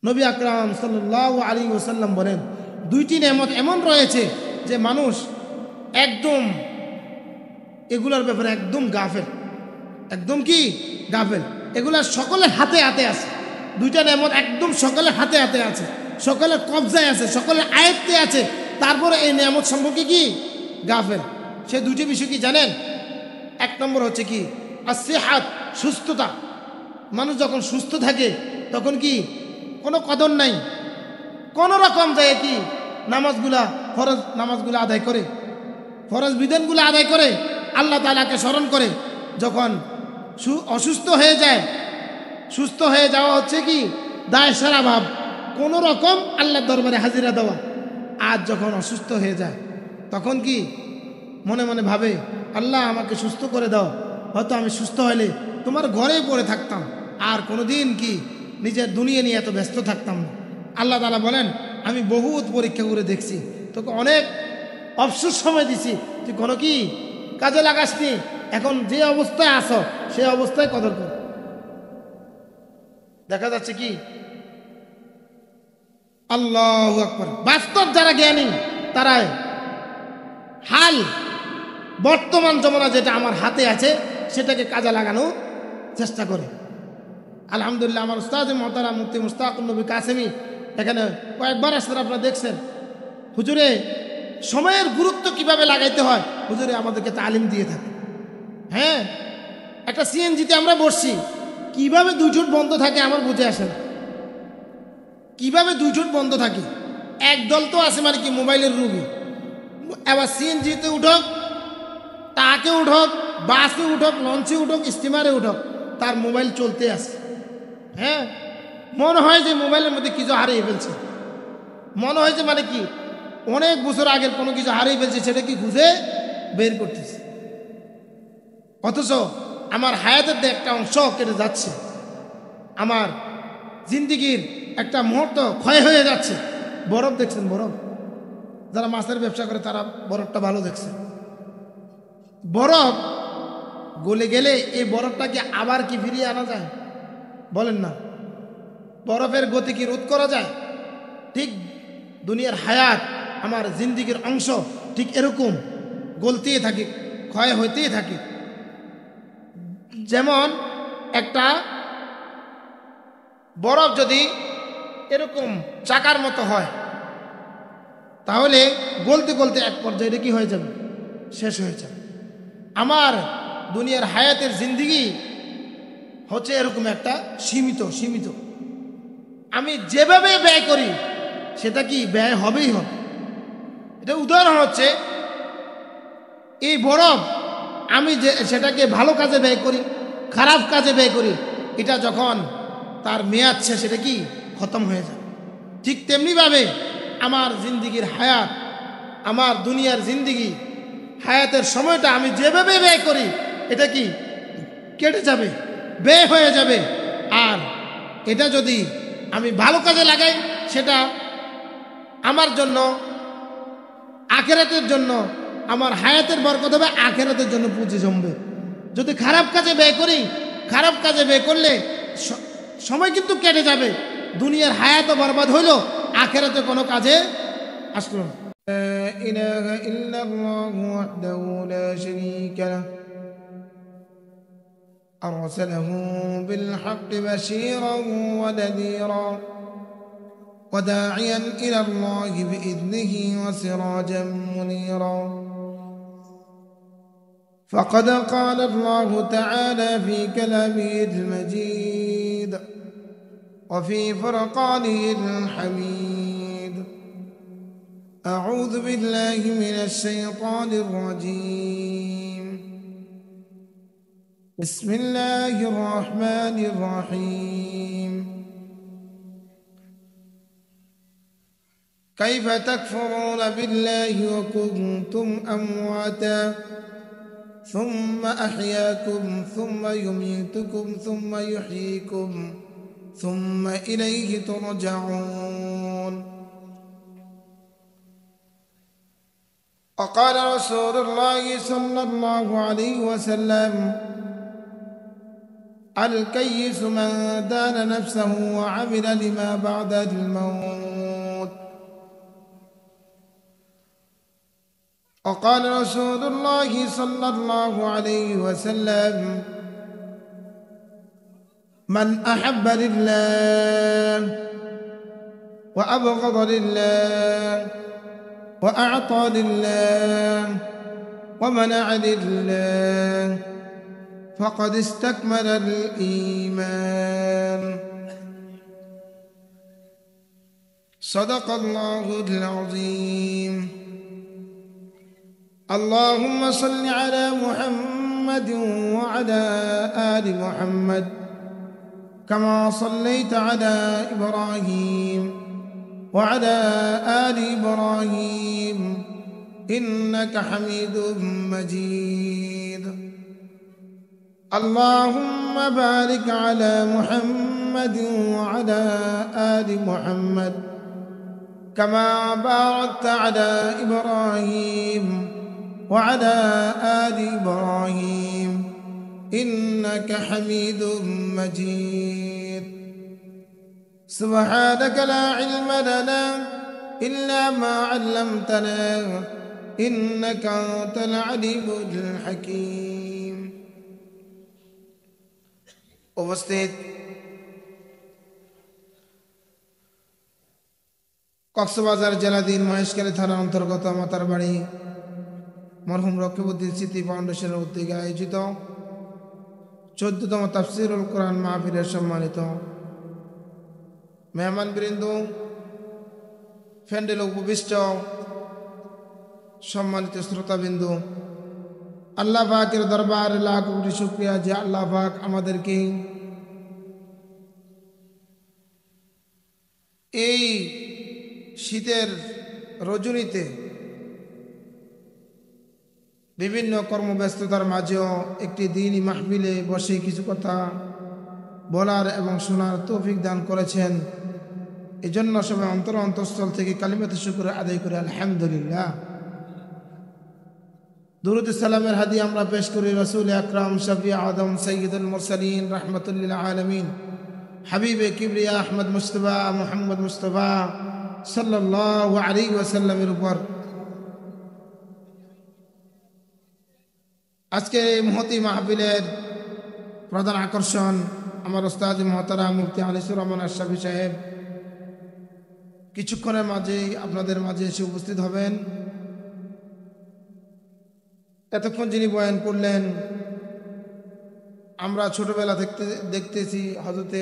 নবী আকরাম সাল্লাল্লাহু আলাইহি ওয়াসাল্লাম বলেন, দুইটি নেয়ামত এমন রয়েছে যে মানুষ একদম এগুলোর ব্যাপারে একদম গাফেল, একদম কি গাফেল। এগুলা সকলের হাতে হাতে আছে। দুইটা নেয়ামত একদম সকলের হাতে হাতে আছে, সকলের কবজায় আছে, সকলের আয়ত্তে আছে, তারপরে এই নেয়ামত সম্পর্কে কি গাফেল। সে দুটি বিষয় কি জানেন? এক নম্বর হচ্ছে কি আসিহাত, সুস্থতা। মানুষ যখন সুস্থ থাকে তখন কি কোনো কদর নাই, কোনো রকম যায় কি নামাজগুলা, ফরজ নামাজগুলা আদায় করে, ফরজ বিধানগুলো আদায় করে, আল্লাহ তাআলাকে স্মরণ করে। যখন অসুস্থ হয়ে যায়, সুস্থ হয়ে যাওয়া হচ্ছে কি দায় সারা ভাব, কোনো রকম আল্লাহর দরবারে হাজিরা দেওয়া। আর যখন অসুস্থ হয়ে যায় তখন কি মনে মনে ভাবে, আল্লাহ আমাকে সুস্থ করে দাও, হয়তো আমি সুস্থ হলে তোমার ঘরেই পড়ে থাকতাম, আর কোনো দিন কি নিজের দুনিয়া নিয়ে এত ব্যস্ত থাকতাম না। আল্লাহ তাআলা বলেন, আমি বহুত পরীক্ষা করে দেখছি, তোকে অনেক অবসর সময় দিছি, তুই কোনো কি কাজে লাগাসনি। এখন যে অবস্থায় আসো সেই অবস্থায় কদর কর। দেখা যাচ্ছে কি আল্লাহু আকবার, বাস্তব যারা জ্ঞানী তারা হাল বর্তমান জমানা যেটা আমার হাতে আছে সেটাকে কাজে লাগানোর চেষ্টা করে। আলহামদুলিল্লাহ, আমার উস্তাদ মুহতারাম মুফতি মুশতাকুর নবী কাসেমি এখানে কয়েকবার আসলে আপনারা দেখছেন, হুজুরে সময়ের গুরুত্ব কিভাবে লাগাইতে হয় হুজুরে আমাদেরকে তালিম দিয়ে থাকে। হ্যাঁ, একটা সিএনজিতে আমরা বসছি, কিভাবে 2 ঠোঁট বন্ধ থাকে আমার বুঝে আসে না, কিভাবে 2 ঠোঁট বন্ধ থাকে। একদল তো আছে মানে কি মোবাইলের রুগী, এবার সিএনজিতে উঠক, ট্রাকে উঠক, বাসে উঠক, লঞ্চে উঠক, স্টিমারে উঠক, তার মোবাইল চলতে আসে। হ্যাঁ, মনে হয় যে মোবাইলের মধ্যে কিছু হারিয়ে ফেলছে, মনে হয় যে মানে কি অনেক বছর আগের কোনো কিছু হারিয়ে ফেলছে, সেটা কি খুঁজে বের করতেছে। অথচ আমার হায়াতের একটা অংশ কেটে যাচ্ছে, আমার জিন্দিগির একটা মুহূর্ত ক্ষয় হয়ে যাচ্ছে। বরফ দেখছেন, বরফ, যারা মাছের ব্যবসা করে তারা বরফটা ভালো দেখছে। বরফ গলে গেলে এই বরফটাকে আবার কি ফিরিয়ে আনা যায়? বলেন না। বরফের গতি কি রোধ করা যায়? ঠিক দুনিয়ার হায়াত, আমার জিন্দিগির অংশ ঠিক এরকম গলতেই থাকে, ক্ষয় হইতেই থাকে। যেমন একটা বরফ যদি এরকম চাকার মতো হয়, তাহলে গলতে গলতে এক পর্যায়ে এটা কি হয়ে যাবে? শেষ হয়ে যাবে। আমার দুনিয়ার হায়াতের জিন্দিগি হচ্ছে এরকম একটা সীমিত। আমি যেভাবে ব্যয় করি সেটা কি ব্যয় হবেই হবে। এটা উদাহরণ হচ্ছে এই বরফ, আমি যে সেটাকে ভালো কাজে ব্যয় করি, খারাপ কাজে ব্যয় করি, এটা যখন তার মেয়াদ শেষ সেটা কি খতম হয়ে যায়। ঠিক তেমনিভাবে আমার জিন্দিগির হায়াত, আমার দুনিয়ার জিন্দিগি হায়াতের সময়টা আমি যেভাবে ব্যয় করি এটা কি কেটে যাবে, ব্যয় হয়ে যাবে। আর এটা যদি আমি ভালো কাজে লাগাই সেটা আমার জন্য, আখিরাতের জন্য, আমার হায়াতের বরকত হবে, আখিরাতের জন্য পুঁজি জমবে। যদি খারাপ কাজে ব্যয় করি, খারাপ কাজে ব্যয় করলে সময় কিন্তু কেটে যাবে, দুনিয়ার হায়াতও বরবাদ হইল, আখিরাতে কোনো কাজে আসলো না। লা ইলাহা ইল্লাল্লাহু ওয়াহদাহু লা শারীকা লাহু আরসালাহু বিল হাক্কি বাশীরান ওয়া নাযীরান ওয়া দাঈয়ান ইলা আল্লাহি বিইذনিহি ওয়া সিরাজাম মুনীরা। فقد قال الله تعالى في كلامه المجيد وفي فرقانه الحميد: أعوذ بالله من الشيطان الرجيم، بسم الله الرحمن الرحيم. كيف تكفرون بالله وكنتم أمواتا ثم أحياكم ثم يميتكم ثم يحييكم ثم إليه ترجعون. وقال رسول الله صلى الله عليه وسلم: الكيس من دان نفسه وعمل لما بعد الموت. وقال رسول الله صلى الله عليه وسلم من أحب لله وأبغض لله وأعطى لله ومنع لله فقد استكمل الإيمان. صدق الله العظيم. اللهم صل على محمد وعلى آل محمد كما صليت على إبراهيم وعلى آل إبراهيم إنك حميد مجيد. اللهم بارك على محمد وعلى آل محمد كما باركت على إبراهيم وعلى آل إبراهيم إنك حميد مجيد. سبحانك لا علم لنا إلا ما علمتنا إنك أنت العليم الحكيم. উপস্থিত কক্সবাজার জেলাধীন মহেশখালী থানার অন্তর্গত মাতার বাড়ি মরহুম রকিবউদ্দিন স্মৃতি ফাউন্ডেশনের উদ্যোগে আয়োজিত 14তম তাফসীরুল কোরআন মাহফিলের সম্মানিত মেহমানবৃন্দ, প্যান্ডেলে উপবিষ্ট সম্মানিত শ্রোতাবিন্দু, আল্লাহ পাকের দরবারে লাখ কোটি শুকরিয়া যে আল্লাহ পাক আমাদেরকে এই শীতের রজনীতে বিভিন্ন কর্মব্যস্ততার মাঝেও একটি দিনই মাহফিলে বসে কিছু কথা বলার এবং শোনার তৌফিক দান করেছেন। এই জন্য সবাই অন্তঃস্থল থেকে কালিমাতে শুকর আদায় করে আলহামদুলিল্লাহ। দুরূদ সালামের হাদিয়া আমরা পেশ করি রাসূল আকরাম শফি আদম সৈয়দুল মুরসালিন রাহমাতুল লিল আলামিন হাবিবে কিবরিয়া আহমদ মুস্তাফা মুহাম্মদ মুস্তাফা সাল্লাল্লাহু আলাইহি ওয়াসাল্লামের উপর। আজকে এই মহতি মাহফিলের প্রধান আকর্ষণ আমার ওস্তাদ মুহতারাম মুফতি আনিসুর রহমান আশরাফি সাহেব কিছুক্ষণের মাঝেই আপনাদের মাঝে এসে উপস্থিত হবেন। এতক্ষণ যিনি বয়ান করলেন, আমরা ছোটবেলা দেখতেছি হযরতে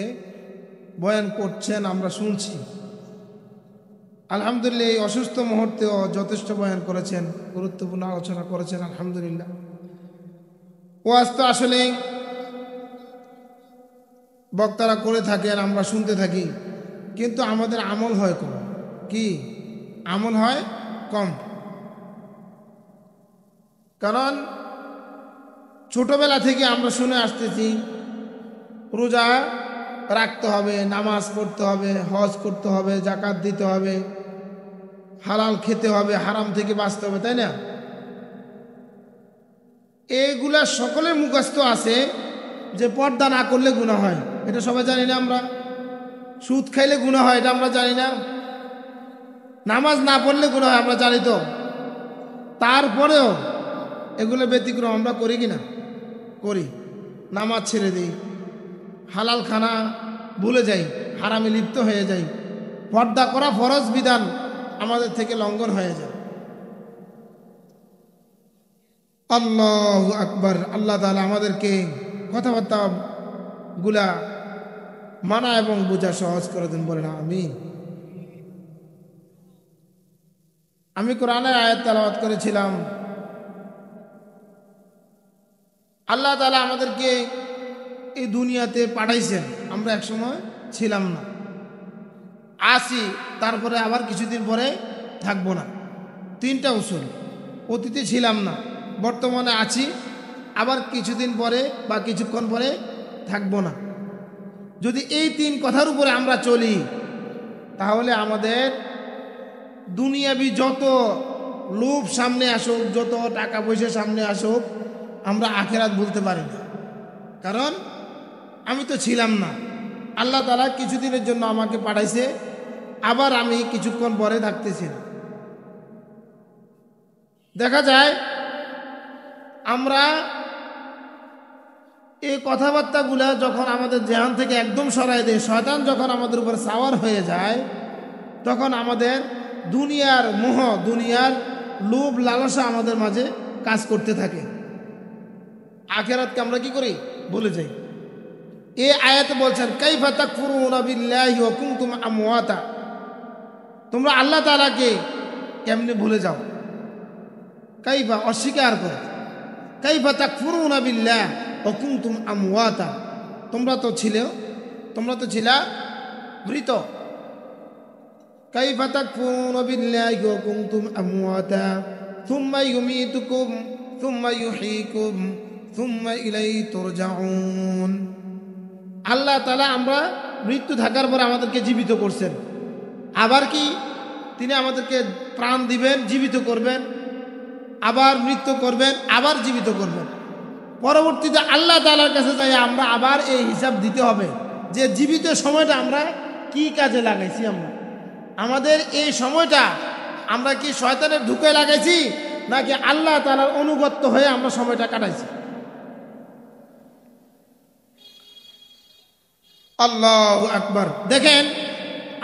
বয়ান করছেন, আমরা শুনছি। আলহামদুলিল্লাহ এই অসুস্থ মুহূর্তেও যথেষ্ট বয়ান করেছেন, গুরুত্বপূর্ণ আলোচনা করেছেন। আলহামদুলিল্লাহ ওয়াজ তো আসলে বক্তারা করে থাকেন, আমরা শুনতে থাকি, কিন্তু আমাদের আমল হয় কম। কি আমল হয় কম? কারণ ছোটবেলা থেকে আমরা শুনে আসতেছি রোজা রাখতে হবে, নামাজ পড়তে হবে, হজ করতে হবে, যাকাত দিতে হবে, হালাল খেতে হবে, হারাম থেকে বাঁচতে হবে, তাই না? এইগুলা সকলের মুখস্থ আছে যে পর্দা না করলে গুনাহ হয়, এটা সবাই জানি না আমরা। সুদ খাইলে গুনাহ হয়, এটা আমরা জানি না। নামাজ না পড়লে গুনাহ হয়, আমরা জানি তো। তারপরেও এগুলো ব্যতিক্রম আমরা করি কি না? করি। নামাজ ছেড়ে দিই, হালাল খানা ভুলে যাই, হারামে লিপ্ত হয়ে যাই, পর্দা করা ফরজ বিধান আমাদের থেকে লঙ্ঘন হয়ে যায়। আল্লাহু আকবার। আল্লাহ তাআলা আমাদেরকে কথাবার্তা গুলা মানা এবং বোঝা সহজ করে দেন, বলেন আমিন। আমি কোরআনের আয়াত তেলাওয়াত করেছিলাম। আল্লাহ তাআলা আমাদেরকে এই দুনিয়াতে পাঠাইছেন, আমরা একসময় ছিলাম না, আসি, তারপরে আবার কিছুদিন পরে থাকবো না। তিনটা উসুল, অতীতে ছিলাম না, বর্তমানে আছি, আবার কিছুদিন পরে বা কিছুক্ষণ পরে থাকবো না। যদি এই তিন কথার উপরে আমরা চলি, তাহলে আমাদের দুনিয়াবি যত লোভ সামনে আসুক, যত টাকা পয়সা সামনে আসুক, আমরা আখিরাত ভুলতে পারি না। কারণ আমি তো ছিলাম না, আল্লাহ তাআলা কিছুদিনের জন্য আমাকে পাঠাইছে, আবার আমি কিছুক্ষণ পরে থাকতেছি না। দেখা যায় আমরা এই কথাবার্তাগুলা যখন আমাদের জেহান থেকে একদম সরাই দেয়, শয়তান যখন আমাদের উপর সাওয়ার হয়ে যায়, তখন আমাদের দুনিয়ার মোহ, দুনিয়ার লোভ লালসা আমাদের মাঝে কাজ করতে থাকে। আখিরাতকে আমরা কি করি? ভুলে যাই। এই আয়াতে বলছেন কাইফা তাকফুরুনা বিল্লাহি ওয়া কুনতুম আমওয়াতা, তোমরা আল্লাহ তাআলাকে কেমনে ভুলে যাও? কাইফা অস্বীকার করো, কাইফা তাকফুরুনা বিল্লাহি ওয়া কুনতুম আমওয়াতা, তোমরা তো ছিলা মৃত। কাইফা তাকফুরুনা বিল্লাহি ওয়া কুনতুম আমওয়াতা সুম্মা ইউমীতুকুম সুম্মা ইউহয়ীকুম সুম্মা ইলাইহি তুরজাউন। আল্লাহ তাআলা আমরা মৃত্যু থাকার পর আমাদেরকে জীবিত করছেন, আবার কি তিনি আমাদেরকে প্রাণ দিবেন, জীবিত করবেন, আবার মৃত্যু করবেন, আবার জীবিত করবেন। পরবর্তীতে আল্লাহ তাআলার কাছে যাই আমরা আবার এই হিসাব দিতে হবে যে জীবিত সময়টা আমরা কি কাজে লাগাইছি। আমাদের এই সময়টা আমরা কি শয়তানের ধোঁকায় লাগাইছি নাকি আল্লাহ তাআলার অনুগত হয়ে আমরা সময়টা কাটাইছি? আল্লাহু আকবার। দেখেন,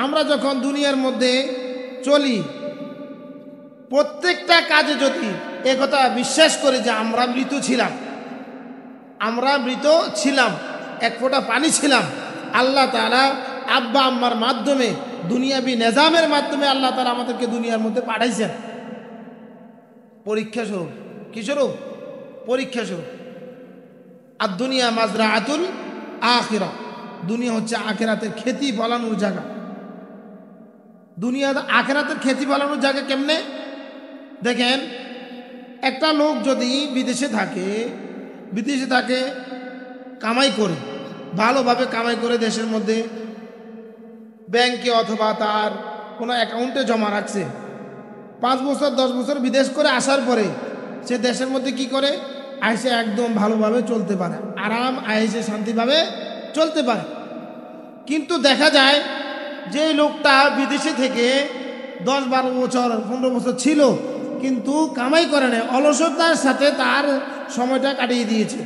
আমরা যখন দুনিয়ার মধ্যে চলি, প্রত্যেকটা কাজে যদি একথা বিশ্বাস করি যে আমরা মৃত ছিলাম, এক ফোঁটা পানি ছিলাম, আল্লাহ তাআলা আব্বা আম্মার মাধ্যমে, দুনিয়াবি নিজামের মাধ্যমে আল্লাহ তাআলা আমাদেরকে দুনিয়ার মধ্যে পাঠাইছেন পরীক্ষা স্বরূপ। কি স্বরূপ? পরীক্ষা স্বরূপ। আর দুনিয়া মাজরাআতুল আখিরা, দুনিয়া হচ্ছে আখিরাতের খেতি ফলানোর জায়গা। দুনিয়া আখিরাতের খেতি ফলানোর জায়গা কেমনে? দেখেন, একটা লোক যদি বিদেশে থাকে, কামাই করে, ভালোভাবে কামাই করে দেশের মধ্যে ব্যাংকে অথবা তার কোনো অ্যাকাউন্টে জমা রাখছে, 5 বছর 10 বছর বিদেশ করে আসার পরে সে দেশের মধ্যে কি করে? আইসে একদম ভালোভাবে চলতে পারে, আরাম আইসে শান্তিভাবে চলতে পারে। কিন্তু দেখা যায় যে লোকটা বিদেশে থেকে 10-12 বছর 15 বছর ছিল, কিন্তু কামাই করে না, অলসতার সাথে তার সময়টা কাটিয়ে দিয়েছে।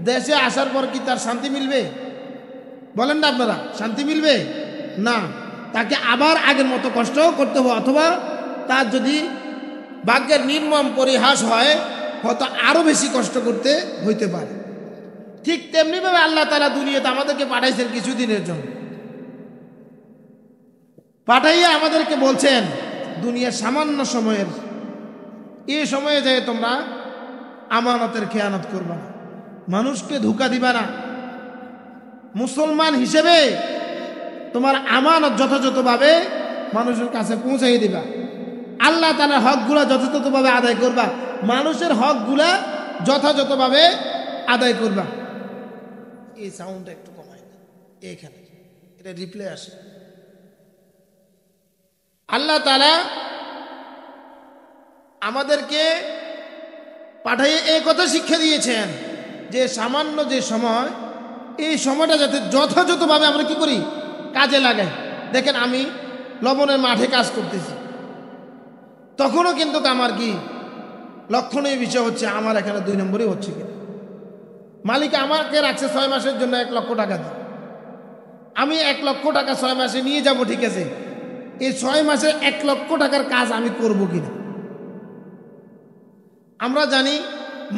দেশে আসার পর কি তার শান্তি মিলবে? বলেন না আপনারা, শান্তি মিলবে না। তাকে আবার আগের মতো কষ্ট করতে হবে, অথবা তার যদি ভাগ্যের নির্মম পরিহাস হয়, হয়তো আরো বেশি কষ্ট করতে হইতে পারে। ঠিক তেমনিভাবে আল্লাহ তাআলা দুনিয়াতে আমাদেরকে পাঠাইছেন কিছুদিনের জন্য, পাঠাইয়া আমাদেরকে বলছেন দুনিয়ার সামান্য সময়ের, এই সময়ে যায় তোমরা আমানতের খেয়ানত করবা না, মানুষকে ধোঁকা দিবা না, মুসলমান হিসেবে তোমার আমানত যথাযথভাবে মানুষের কাছে পৌঁছাই দিবা, আল্লাহ তাআলার হকগুলা যথাযথভাবে আদায় করবা, মানুষের হকগুলা যথাযথভাবে আদায় করবা। এই সাউন্ডটা একটু কমাই, এইখানে এটা রিপ্লে আসে। আল্লাহ তাআলা আমাদেরকে পাঠাইয়ে এই কথা শিক্ষা দিয়েছেন যে সামান্য যে সময়, এই সময়টা যাতে যথাযথভাবে আমরা কি করি? কাজে লাগাই। দেখেন, আমি লবণের মাঠে কাজ করতেছি, তখনও কিন্তু আমার কি লক্ষণীয় বিষয় হচ্ছে আমার এখানে 2 নম্বরই হচ্ছে কিনা। মালিক আমাকে রাখছে 6 মাসের জন্য 1 লক্ষ টাকা দিয়ে, আমি 1 লক্ষ টাকা 6 মাসে নিয়ে যাব, ঠিক আছে, এই 6 মাসে 1 লক্ষ টাকার কাজ আমি করব কিনা। আমরা জানি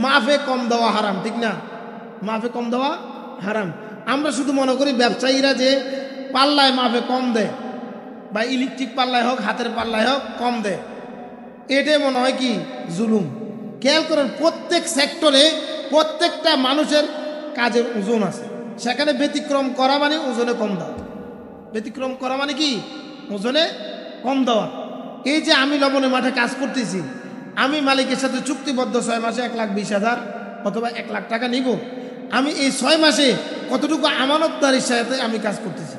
মাফে কম দেওয়া হারাম, ঠিক না? মাফে কম দেওয়া হারাম। আমরা শুধু মনে করি ব্যবসায়ীরা যে পাল্লায় মাফে কম দেয়, বা ইলেকট্রিক পাল্লায় হোক, হাতের পাল্লায় হোক, কম দেয়, এটাই মনে হয় কি জুলুম। খেয়াল করেন, প্রত্যেক সেক্টরে প্রত্যেকটা মানুষের কাজের ওজন আছে, সেখানে ব্যতিক্রম করা মানে ওজনে কম দেওয়া। ব্যতিক্রম করা মানে কি? ওজনে কম দেওয়া। এই যে আমি লবণের মাঠে কাজ করতেছি, আমি মালিকের সাথে চুক্তিবদ্ধ 6 মাসে 1,20,000 অথবা 1 লাখ টাকা নিব। আমি এই 6 মাসে কতটুকু আমানতদারির সাথে আমি কাজ করতেছি,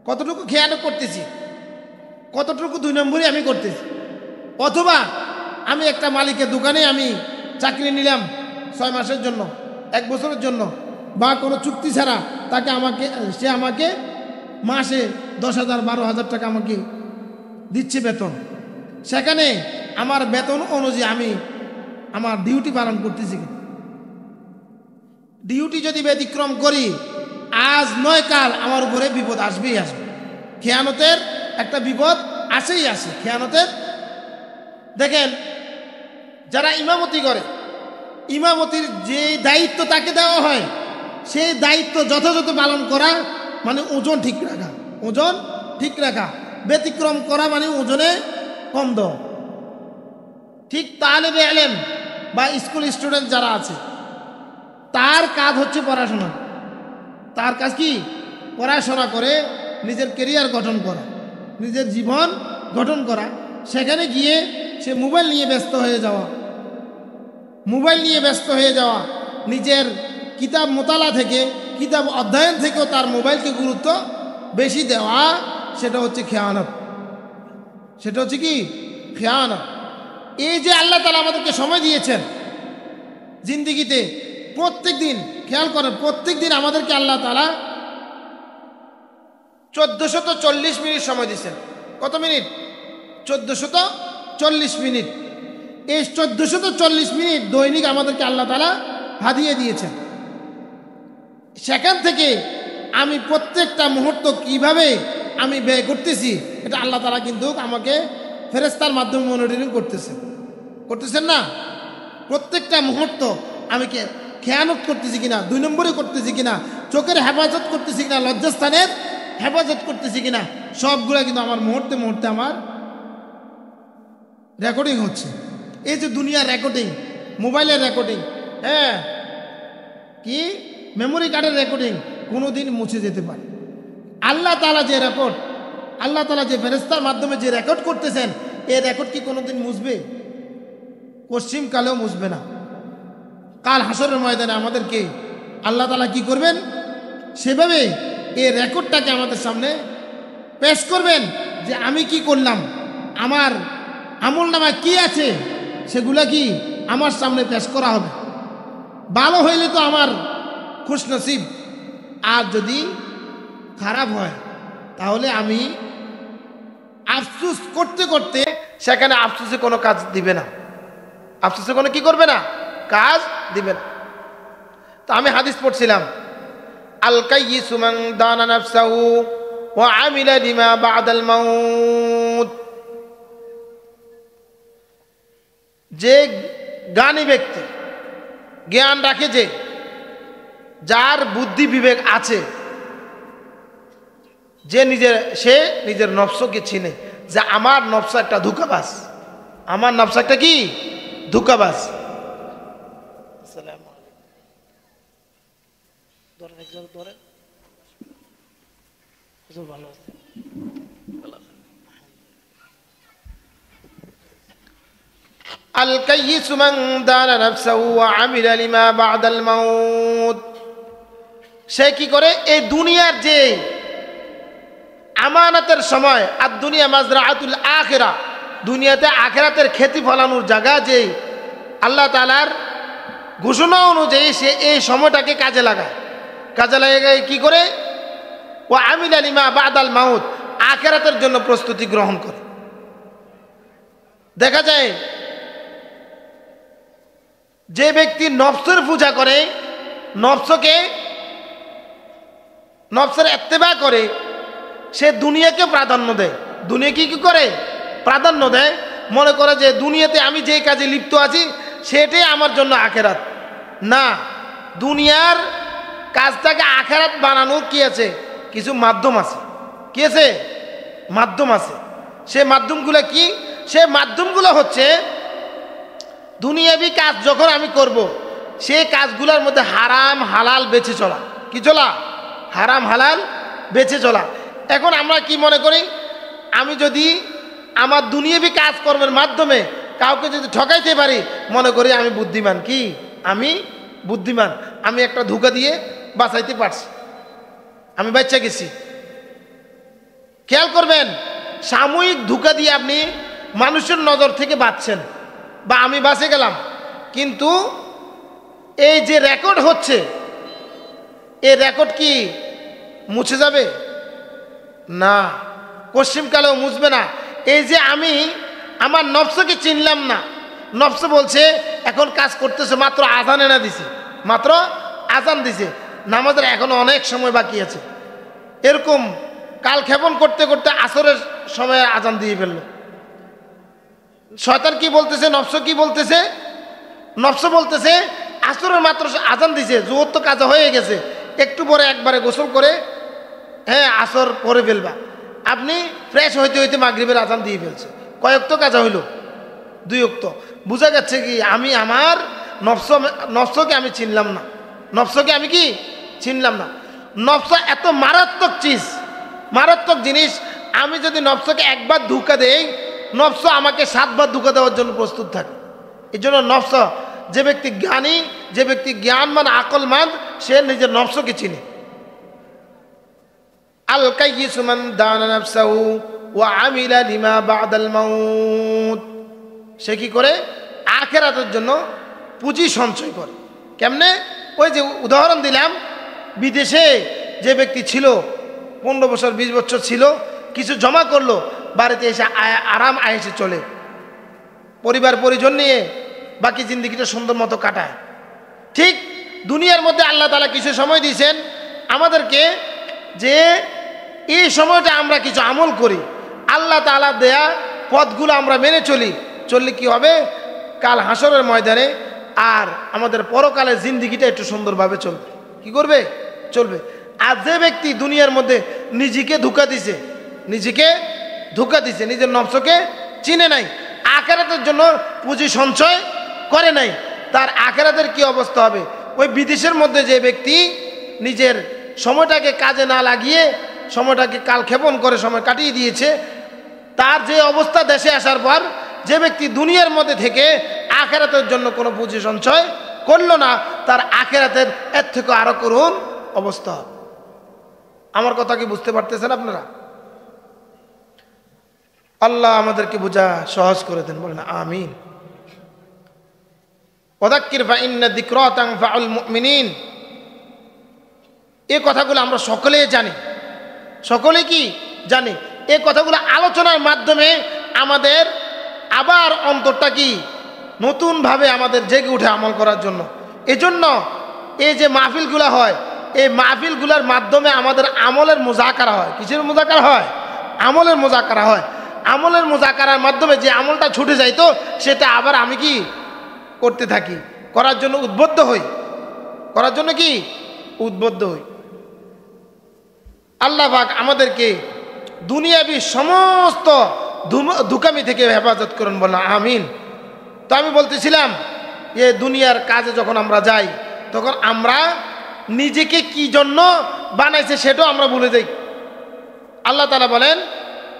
কতটুকু খেয়াল করতেছি, কতটুকু 2 নম্বরই আমি করতেছি। অথবা আমি একটা মালিকের দোকানে আমি চাকরি নিলাম 6 মাসের জন্য, 1 বছরের জন্য, বা কোনো চুক্তি ছাড়া সে আমাকে মাসে 10,000 12,000 টাকা আমাকে দিচ্ছে বেতন, সেখানে আমার বেতন অনুযায়ী আমি আমার ডিউটি পালন করতেছি কিনা? ডিউটি যদি ব্যতিক্রম করি, আজ নয় কাল আমার উপরে বিপদ আসবেই আসবে। খেয়ানতের একটা বিপদ আসেই আসে, খেয়ানতের। দেখেন, যারা ইমামতি করে, ইমামতির যে দায়িত্ব তাকে দেওয়া হয়, সেই দায়িত্ব যথাযথ পালন করা মানে ওজন ঠিক রাখা, ওজন ঠিক রাখা। ব্যতিক্রম করা মানে ওজনে কম দেওয়া। ঠিক তালেবে ইলম বা স্কুল স্টুডেন্ট যারা আছে, তার কাজ হচ্ছে পড়াশোনা। তার কাজ কি? পড়াশোনা করে নিজের কেরিয়ার গঠন করা, নিজের জীবন গঠন করা। সেখানে গিয়ে সে মোবাইল নিয়ে ব্যস্ত হয়ে যাওয়া, মোবাইল নিয়ে ব্যস্ত হয়ে যাওয়া, নিজের কিতাব মোতালা থেকে, কিতাব অধ্যয়ন থেকেও তার মোবাইলকে গুরুত্ব বেশি দেওয়া, সেটা হচ্ছে খেয়ানত। সেটা হচ্ছে কি? খেয়ানত। এই যে আল্লাহ তাআলা আমাদেরকে সময় দিয়েছেন জিন্দিগিতে, প্রত্যেক দিন খেয়াল করেন, প্রত্যেক দিন আমাদেরকে আল্লাহ তাআলা 1440 মিনিট সময় দিয়েছেন। কত মিনিট? 1440 মিনিট। এই 1440 মিনিট দৈনিক আমাদেরকে আল্লাহ তাআলা হাদিয়ে দিয়েছেন। সেখান থেকে আমি প্রত্যেকটা মুহূর্ত কিভাবে আমি ব্যয় করতেছি, এটা আল্লাহ তাআলা কিন্তু আমাকে ফেরেশতার মাধ্যমে মনিটরিং করতেছেন না? প্রত্যেকটা মুহূর্ত আমি খেয়ানত করতেছি কিনা, 2 নম্বরে করতেছি কিনা, চোখের হেফাজত করতেছি কিনা, লজ্জাস্থানের হেফাজত করতেছি কিনা, সবগুলো কিন্তু আমার মুহূর্তে মুহূর্তে আমার রেকর্ডিং হচ্ছে। এই যে দুনিয়ার রেকর্ডিং, মোবাইলের রেকর্ডিং, হ্যাঁ, কি মেমোরি কার্ডের রেকর্ডিং কোনোদিন মুছে যেতে পারে। আল্লাহ তাআলা যে রেকর্ড, আল্লাহ তাআলা যে ফেরেশতার মাধ্যমে যে রেকর্ড করতেছেন, এই রেকর্ড কি কোনোদিন মুছবে? পশ্চিম কালেও মুছবে না। কাল হাসরের ময়দানে আমাদেরকে আল্লাহ তাআলা কি করবেন? সেভাবে এই রেকর্ডটাকে আমাদের সামনে পেশ করবেন যে আমি কি করলাম, আমার আমল নামায় কি আছে, সেগুলা কি আমার সামনে পেশ করা হবে। ভালো হইলে তো আমার খুশনসিব, আর যদি খারাপ হয় তাহলে আমি আফসোস করতে করতে সেখানে আফসোসে কোনো কাজ দিবে না, আফসোসে কোনো কি করবে না, কাজ দিবে না। তো আমি হাদিস পড়ছিলাম, আল কাইয়িসু মান দানা নাফসাহু ওয়া আমিলা লিমা বা'দাল মাউত। যে জ্ঞানী ব্যক্তি, জ্ঞান রাখে, যে যার বুদ্ধি বিবেক আছে, যে সে নিজের নফসকে চিনে যে আমার নফস একটা ধোঁকাবাজ, আমার নফস একটা কি ধোঁকাবাজ। আল কাইয়িসু মান দানা নাফসাহু ওয়া আমিলা লিমা বা'দাল মাউত। সে কি করে? এই দুনিয়ার যে আমানতের সময়, আর দুনিয়া মাজরাআতুল আখিরা, দুনিয়াতে আখিরাতের খেতি ফলানোর জায়গা, যে আল্লাহ তাআলার ঘোষণা অনুযায়ী সে এই সময়টাকে কাজে লাগায়। কাজে লাগায় কি করে? ওয়া আমিলা লিমা বা'দাল মাউত, আখিরাতের জন্য প্রস্তুতি গ্রহণ করে। দেখা যায় যে ব্যক্তি নফসের পূজা করে, নফসের ইত্তেবা করে, সে দুনিয়াকে প্রাধান্য দেয়। দুনিয়া কি করে? প্রাধান্য দেয়। মনে করে যে দুনিয়াতে আমি যে কাজে লিপ্ত আছি সেটাই আমার জন্য আখেরাত। না, দুনিয়ার কাজটাকে আখেরাত বানানোর কি আছে? কিছু মাধ্যম আছে। কি আছে? মাধ্যম আছে। সে মাধ্যমগুলো কি? সে মাধ্যমগুলো হচ্ছে দুনিয়াবি কাজ যখন আমি করব, সেই কাজগুলোর মধ্যে হারাম হালাল বেঁচে চলা। কি চলা? হারাম হালাল বেঁচে চলা। এখন আমরা কি মনে করি? আমি যদি আমার দুনিয়াবি কাজকর্মের মাধ্যমে কাউকে যদি ঠকাইতে পারি, মনে করি আমি বুদ্ধিমান। কি? আমি বুদ্ধিমান, আমি একটা ধোঁকা দিয়ে বাঁচাইতে পারছি, আমি বাচ্চা গেছি। খেয়াল করবেন, সাময়িক ধোঁকা দিয়ে আপনি মানুষের নজর থেকে বাঁচছেন, বা আমি বাঁচে গেলাম, কিন্তু এই যে রেকর্ড হচ্ছে, এ রেকর্ড কি মুছে যাবে? না, পশ্চিমকালেও মুছবে না। এই যে আমি আমার নফসকে চিনলাম না, নফস বলছে এখন কাজ করতেছে, মাত্র আজান এনে দিছে, মাত্র আজান দিছে, নামাজের এখনো অনেক সময় বাকি আছে। এরকম কাল ক্ষেপণ করতে করতে আসরের সময় আজান দিয়ে ফেললো। শয়তান কি বলতেছে, নফস কি বলতেছে? নফস বলতেছে আসরের মাত্র আজান দিছে, জোহর তো কাজা হয়ে গেছে, একটু পরে একবারে গোসল করে হ্যাঁ আসর পরে ফেলবা। আপনি ফ্রেশ হইতে হইতে মাগরিবের আজান দিয়ে ফেলছে। কয়েকটা কাজা হইল? 2 ওয়াক্ত। বুঝা যাচ্ছে কি আমি আমার নফসকে আমি চিনলাম না, নফসকে আমি কি চিনলাম না। নফস এত মারাত্মক চিজ, মারাত্মক জিনিস। আমি যদি নফসকে একবার ধোঁকা দেই, নফস আমাকে 7 বার ধোঁকা দেওয়ার জন্য প্রস্তুত থাকে। এই জন্য নফস, যে ব্যক্তি জ্ঞানী, যে ব্যক্তি জ্ঞানমান আকলমান, সে নিজের নফসকে চিনে। আল কাইয়িসু মান দানা নাফসাহু ওয়া আমিলা লিমা বাদাল মাউত। সে কি করে? আখিরাতের জন্য পুঁজি সঞ্চয় করে। কেমনে? ওই যে উদাহরণ দিলাম, বিদেশে যে ব্যক্তি ছিল 15 বছর 20 বছর ছিল, কিছু জমা করলো, বাড়িতে এসে আরাম আয়েসে চলে, পরিবার পরিজন নিয়ে বাকি জিন্দিগিটা সুন্দর মতো কাটায়। ঠিক দুনিয়ার মধ্যে আল্লাহ তাআলা কিছু সময় দিয়েছেন আমাদেরকে, যে এই সময়টা আমরা কিছু আমল করি, আল্লাহ তাআলা দেয়া পথগুলো আমরা মেনে চললে কি হবে? কাল হাসরের ময়দানে আর আমাদের পরকালের জিন্দিগিটা একটু সুন্দরভাবে চলবে। কি করবে? চলবে। আর যে ব্যক্তি দুনিয়ার মধ্যে নিজেকে ধোঁকা দিছে, নিজের নফসকে চিনে নাই, আখিরাতের জন্য পুঁজি সঞ্চয় করে নাই, তার আখিরাতের কি অবস্থা হবে? ওই বিদেশের মধ্যে যে ব্যক্তি নিজের সময়টাকে কাজে না লাগিয়ে সময়টাকে কালক্ষেপণ করে সময় কাটিয়ে দিয়েছে, তার যে অবস্থা দেশে আসার পর, যে ব্যক্তি দুনিয়ার মধ্যে থেকে আখিরাতের জন্য কোনো পুঁজি সঞ্চয় করলো না, তার আখিরাতের এর থেকে আরো করুণ অবস্থা। আমার কথা কি বুঝতে পারতেছেন আপনারা? আল্লাহ আমাদেরকে বোঝা সহজ করে দেন, বলেন আমিন। ওয়াদাক্কির ফাইন্না যিকরা তানফাউল মুমিনিন। এই কথাগুলো আমরা সকলেই জানি, সকলে কি জানি। এই কথাগুলো আলোচনার মাধ্যমে আমাদের আবার অন্তরটা কি নতুনভাবে আমাদের জেগে উঠে আমল করার জন্য। এজন্য এই যে মাহফিলগুলো হয়, এই মাহফিলগুলোর মাধ্যমে আমাদের আমলের মুযাকারা হয়। কিসের মুযাকারা হয়? আমলের মুযাকারা হয়। আমলের মুযাকারার মাধ্যমে যে আমলটা ছুটে যাইতো, সেটা আবার আমি কি করতে থাকি, করার জন্য উদ্বুদ্ধ হই, করার জন্য কি উদ্বুদ্ধ হই। আল্লাহ পাক আমাদেরকে দুনিয়াবি সমস্ত ধোঁকামি থেকে হেফাজত করুন, বললাম আমিন। তো আমি বলতেছিলাম যে দুনিয়ার কাজে যখন আমরা যাই, তখন আমরা নিজেকে কি জন্য বানাইছে সেটাও আমরা ভুলে যাই। আল্লাহ তাআলা বলেন,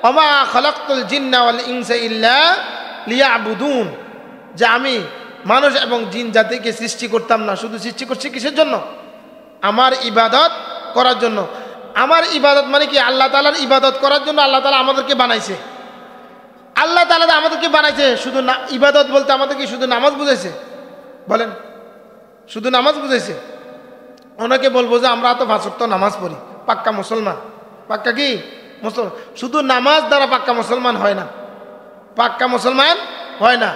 ওমা খালাকতুল জিন্না ওয়াল ইনসা ইল্লা লিয়াবুদুন, যে আমি মানুষ এবং জিন জাতিকে সৃষ্টি করতাম না, শুধু সৃষ্টি করছি কিসের জন্য? আমার ইবাদত করার জন্য। আমার ইবাদত মানে কি? আল্লাহ তাআলার ইবাদত করার জন্য আল্লাহ তাআলা আমাদেরকে বানাইছে। আল্লাহ তাআলা আমাদেরকে বানাইছে শুধু ইবাদত বলতে আমাদেরকে শুধু নামাজ বুঝাইছে? বলেন, শুধু নামাজ বুঝাইছে? অনেকে বলবো যে আমরা তো 5 ওয়াক্ত নামাজ পড়ি, পাক্কা মুসলমান। পাক্কা কি মুসলমান? শুধু নামাজ দ্বারা পাক্কা মুসলমান হয় না, পাক্কা মুসলমান হয় না।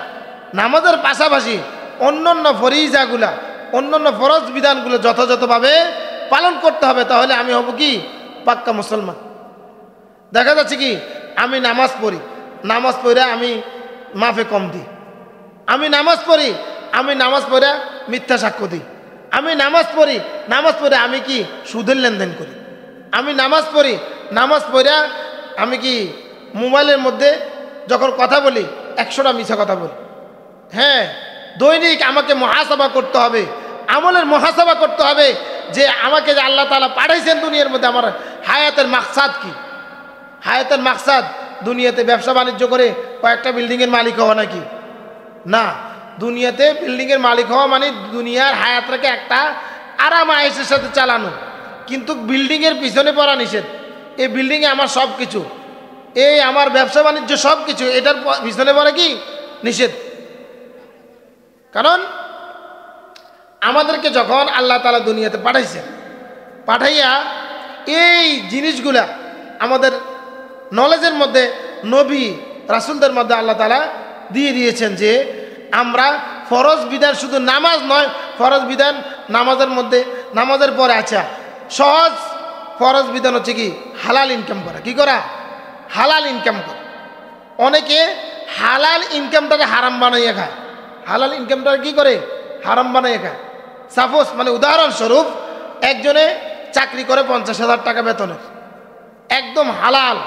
নামাজের পাশাপাশি অন্যান্য ফরিজাগুলা, অন্যান্য ফরজ বিধানগুলো যথাযথভাবে পালন করতে হবে, তাহলে আমি হব কি পাক্কা মুসলমান। দেখা যাচ্ছে কি আমি নামাজ পড়ি, নামাজ পড়ে আমি মাফে কম দিই, আমি নামাজ পড়ে মিথ্যা সাক্ষ্য দিই, আমি নামাজ পড়ে আমি কি সুদের লেনদেন করি, আমি নামাজ পড়ে আমি কি মোবাইলের মধ্যে যখন কথা বলি 100টা মিথ্যা কথা বলি। হ্যাঁ, দৈনিক আমাকে মুহাসাবা করতে হবে, আমলের মুহাসাবা করতে হবে, যে আমাকে যে আল্লাহ তাআলা পাঠাইছেন দুনিয়ার মধ্যে, আমার হায়াতের মাকসাদ কি? হায়াতের মাকসাদ দুনিয়াতে ব্যবসা বাণিজ্য করে কয়েকটা বিল্ডিংয়ের মালিক হওয়া নাকি? না, দুনিয়াতে বিল্ডিংয়ের মালিক হওয়া মানে দুনিয়ার হায়াতটাকে একটা আরাম আয়েশের সাথে চালানো, কিন্তু বিল্ডিংয়ের পিছনে পড়া নিষেধ। এই বিল্ডিংয়ে আমার সব কিছু, এই আমার ব্যবসা বাণিজ্য সব কিছু, এটার পিছনে পড়া কি নিষেধ। কারণ আমাদেরকে যখন আল্লাহ তাআলা দুনিয়াতে পাঠাইছেন, পাঠাইয়া এই জিনিসগুলা আমাদের নলেজের মধ্যে নবী রাসূলদের মধ্যে আল্লাহ তাআলা দিয়ে দিয়েছেন যে আমরা ফরজ বিধান শুধু নামাজ নয়, ফরজ বিধান নামাজের মধ্যে, নামাজের পরে আচ্ছা সহজ ফরজ বিধান হচ্ছে কি হালাল ইনকাম করা। কি করা? হালাল ইনকাম করা। অনেকে হালাল ইনকামটাকে হারাম বানাইয়া খায়। হালাল ইনকামটাকে কি করে? হারাম বানাইয়া খায়। সাপোজ মানে উদাহরণস্বরূপ একজনে চাকরি করে 50,000 টাকা বেতনের, একদম হালাল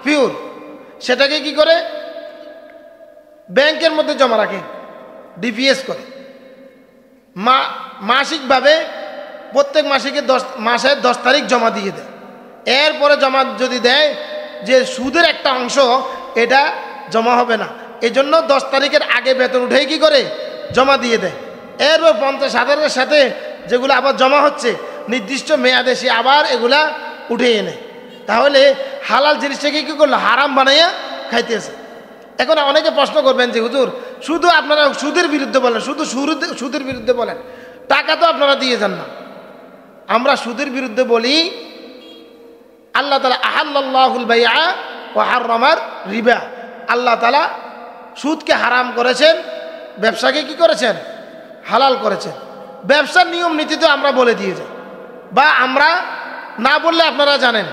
পিওর, সেটাকে কি করে? ব্যাংকের মধ্যে জমা রাখে, ডিপিএস করে, মাসিকভাবে প্রত্যেক মাসের 10 তারিখ জমা দিয়ে দেয়। এরপরে জমা যদি দেয় যে সুদের একটা অংশ এটা জমা হবে না, এজন্য 10 তারিখের আগে বেতন উঠেই কি করে? জমা দিয়ে দেয়। এরপর 50,000-এর সাথে যেগুলো আবার জমা হচ্ছে নির্দিষ্ট মেয়াদে সে আবার এগুলা উঠে এনে, তাহলে হালাল জিনিসটাকে কি করলো? হারাম বানাইয়া খাইতেছে। এখন অনেকে প্রশ্ন করবেন যে হুজুর শুধু আপনারা সুদের বিরুদ্ধে বলেন, শুধু সুদের বিরুদ্ধে বলেন, টাকা তো আপনারা দিয়ে যান না। আমরা সুদের বিরুদ্ধে বলি আল্লাহ তাআলা আহাল্লাল্লাহুল বাইআ ওয়া হাররামার রিবা। আল্লাহ তাআলা সুদকে হারাম করেছেন, ব্যবসাকে কি করেছেন? হালাল করেছেন। ব্যবসার নিয়ম নীতি তো আমরা বলে দিয়ে যাই, বা আমরা না বললে আপনারা জানেন।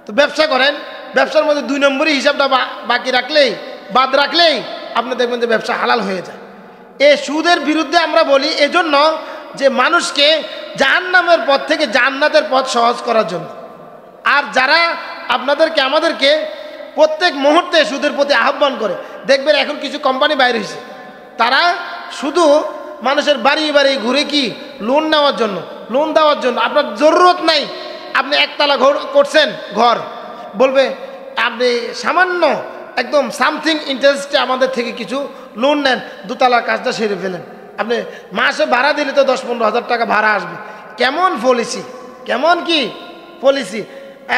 তো ব্যবসা করেন, ব্যবসার মধ্যে 2 নম্বরই হিসাবটা বাকি রাখলেই, বাদ রাখলেই আপনি দেখবেন যে ব্যবসা হালাল হয়ে যায়। এই সুদের বিরুদ্ধে আমরা বলি এজন্য যে মানুষকে জাহান্নামের পথ থেকে জান্নাতের পথ সহজ করার জন্য। আর যারা আমাদেরকে প্রত্যেক মুহূর্তে সুদের প্রতি আহ্বান করে, দেখবেন এখন কিছু কোম্পানি বাইরে হয়েছে, তারা শুধু মানুষের বাড়ি বাড়ি ঘুরে কি লোন নেওয়ার জন্য, লোন দেওয়ার জন্য। আপনার জরুরত নাই, আপনি একতলা করছেন ঘর, বলবে আপনি সামান্য একদম সামথিং ইন্টারেস্টে আমাদের থেকে কিছু লোন নেন, 2 তলার কাজটা সেরে ফেলেন। আপনি মাসে ভাড়া দিলে তো 10-15 হাজার টাকা ভাড়া আসবে। কেমন পলিসি, কেমন কি পলিসি!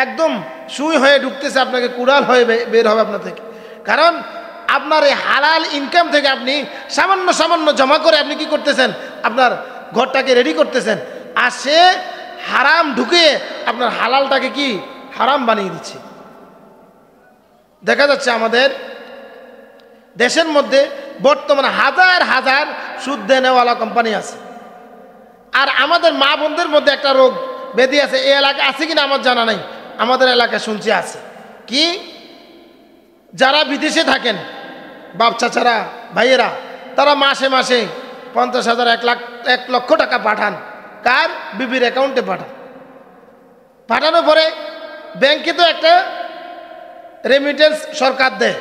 একদম সুই হয়ে ঢুকতেছে, আপনাকে কুড়াল হয়ে বের হবে আপনার থেকে। কারণ আপনার এই হালাল ইনকাম থেকে আপনি সামান্য সামান্য জমা করে আপনি কি করতেছেন? আপনার ঘরটাকে রেডি করতেছেন, আর সে হারাম ঢুকে আপনার হালালটাকে কি হারাম বানিয়ে দিচ্ছে। দেখা যাচ্ছে আমাদের দেশের মধ্যে বর্তমানে হাজার হাজার সুদ দেনেওয়ালা কোম্পানি আছে। আর আমাদের মা বোনদের মধ্যে একটা রোগ ব্যাধি আছে, এই এলাকায় আছে কিনা আমার জানা নাই, আমাদের এলাকায় শুনছি আছে। কি? যারা বিদেশে থাকেন, বাপ চাচারা ভাইয়েরা, তারা মাসে মাসে 50,000, 1 লক্ষ টাকা পাঠান। কার? বিবির অ্যাকাউন্টে পাঠান। পাঠানোর পরে ব্যাংকে তো একটা রেমিটেন্স সরকার দেয়,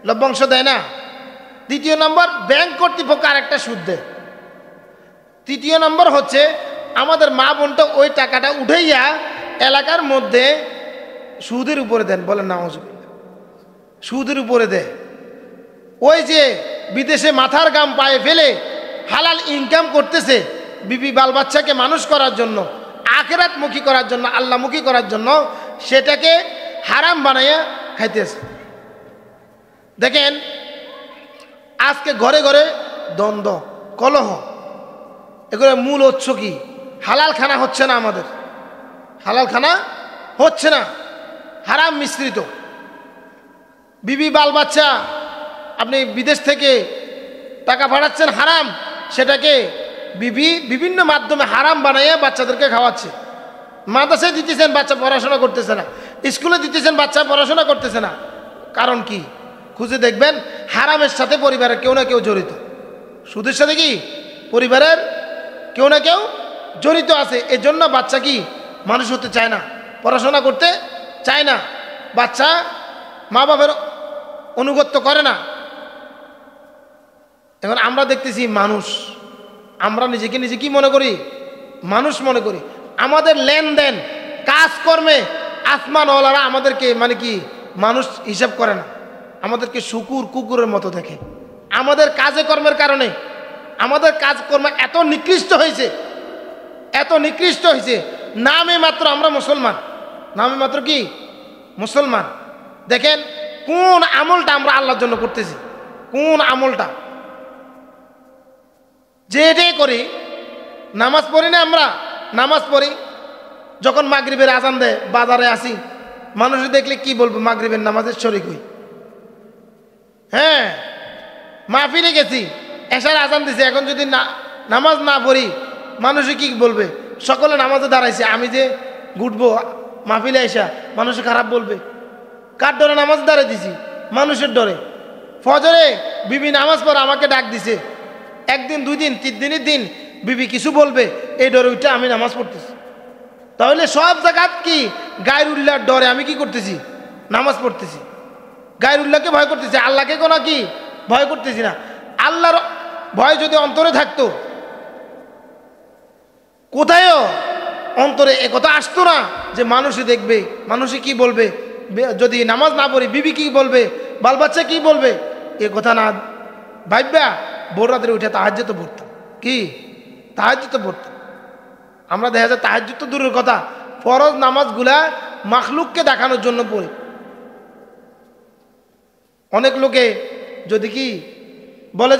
লভ্যাংশ দেয় না? দ্বিতীয় নম্বর, ব্যাংক কর্তৃপক্ষ আরেকটা সুদ দেয়। তৃতীয় নম্বর হচ্ছে আমাদের মা বোনটা ওই টাকাটা উঠাইয়া এলাকার মধ্যে সুদের উপরে দেন। বলেন নাউজুবিল্লাহ, সুদের উপরে দেয়। ওই যে বিদেশে মাথার গাম পায়ে ফেলে হালাল ইনকাম করতেছে, বিবি বাল বাচ্চাকে মানুষ করার জন্য, আখিরাতমুখী করার জন্য, আল্লাহমুখী করার জন্য, সেটাকে হারাম বানাইয়া খাইতেছে। দেখেন আজকে ঘরে ঘরে দ্বন্দ্ব, কলহ, এগুলো মূল উৎস কি? হালাল খানা হচ্ছে না, আমাদের হালাল খানা হচ্ছে না, হারাম মিশ্রিত। বিবি বাল বাচ্চা আপনি বিদেশ থেকে টাকা পাঠাচ্ছেন হারাম, সেটাকে বিবি বিভিন্ন মাধ্যমে হারাম বানাইয়া বাচ্চাদেরকে খাওয়াচ্ছে। মাদ্রাসায় দিতেছেন, বাচ্চা পড়াশোনা করতেছে না। স্কুলে দিতেছেন, বাচ্চা পড়াশোনা করতেছে না। কারণ কি? খুঁজে দেখবেন হারামের সাথে পরিবারের কেউ না কেউ জড়িত, সুদের সাথে কি পরিবারের কেউ না কেউ জড়িত আছে। এজন্য বাচ্চা কি মানুষ হতে চায় না, পড়াশোনা করতে চায় না, বাচ্চা মা বাবার অনুগত্য করে না। এখন আমরা দেখতেছি মানুষ, আমরা নিজেকে নিজে কি মনে করি? মানুষ মনে করি। আমাদের লেনদেন কাজকর্মে আসমানওয়ালারা আমাদেরকে মানে কি মানুষ হিসাব করে না, আমাদেরকে কুকুরের মতো দেখে। আমাদের কাজে কর্মের কারণে আমাদের কাজকর্ম এত নিকৃষ্ট হয়েছে, এত নিকৃষ্ট হয়েছে। নামে মাত্র আমরা মুসলমান, নামে মাত্র কি মুসলমান। দেখেন কোন আমলটা আমরা আল্লাহর জন্য করতেছি, কোন আমলটা যেটাই করি, নামাজ পড়ি না আমরা, নামাজ পড়ি, যখন মাগরিবের আজান দেয় বাজারে আসি, মানুষ দেখলে কি বলবো মাগরিবের নামাজের শরীক হই। হ্যাঁ, মাহফিলে গেছি, এশার আজান দিছে, এখন যদি নামাজ না পড়ি মানুষে কি বলবে? সকলে নামাজে দাঁড়াইছে, আমি যে ঘুটবো মাহফিলে এসা, মানুষে খারাপ বলবে। কার ডরে নামাজে দাঁড়াই দিছি? মানুষের ডরে। ফজরে বিবি নামাজ পড়ে আমাকে ডাক দিছে, একদিন 2 দিন 3 দিনের দিন বিবি কিছু বলবে, এই ডরে উঠে আমি নামাজ পড়তেছি। তাহলে সব জায়গাত কি গায়ের উল্লাহর ডরে আমি কি করতেছি? নামাজ পড়তেছি। গায়ের উল্লাহকে ভয় করতেছি, আল্লাহকে কোনো কি ভয় করতেছি না। আল্লাহর ভয় যদি অন্তরে থাকতো, কোথায়ও অন্তরে একথা আসতো না যে মানুষে দেখবে, মানুষে কি বলবে, যদি নামাজ না পড়ি বিবি কি বলবে, বাল বাচ্চা কি বলবে, এ কথা না ভাববা ভোর রাত্রে উঠে তাহাজ্জুদ পড়তাম। কি তাহাজ্জুদ পড়তাম আমরা? দেখা যায় তাহাজ্জুদ তো দূরের কথা, ফরজ নামাজগুলা মাখলুককে দেখানোর জন্য পড়ি। অনেক লোকে যদি কি বলে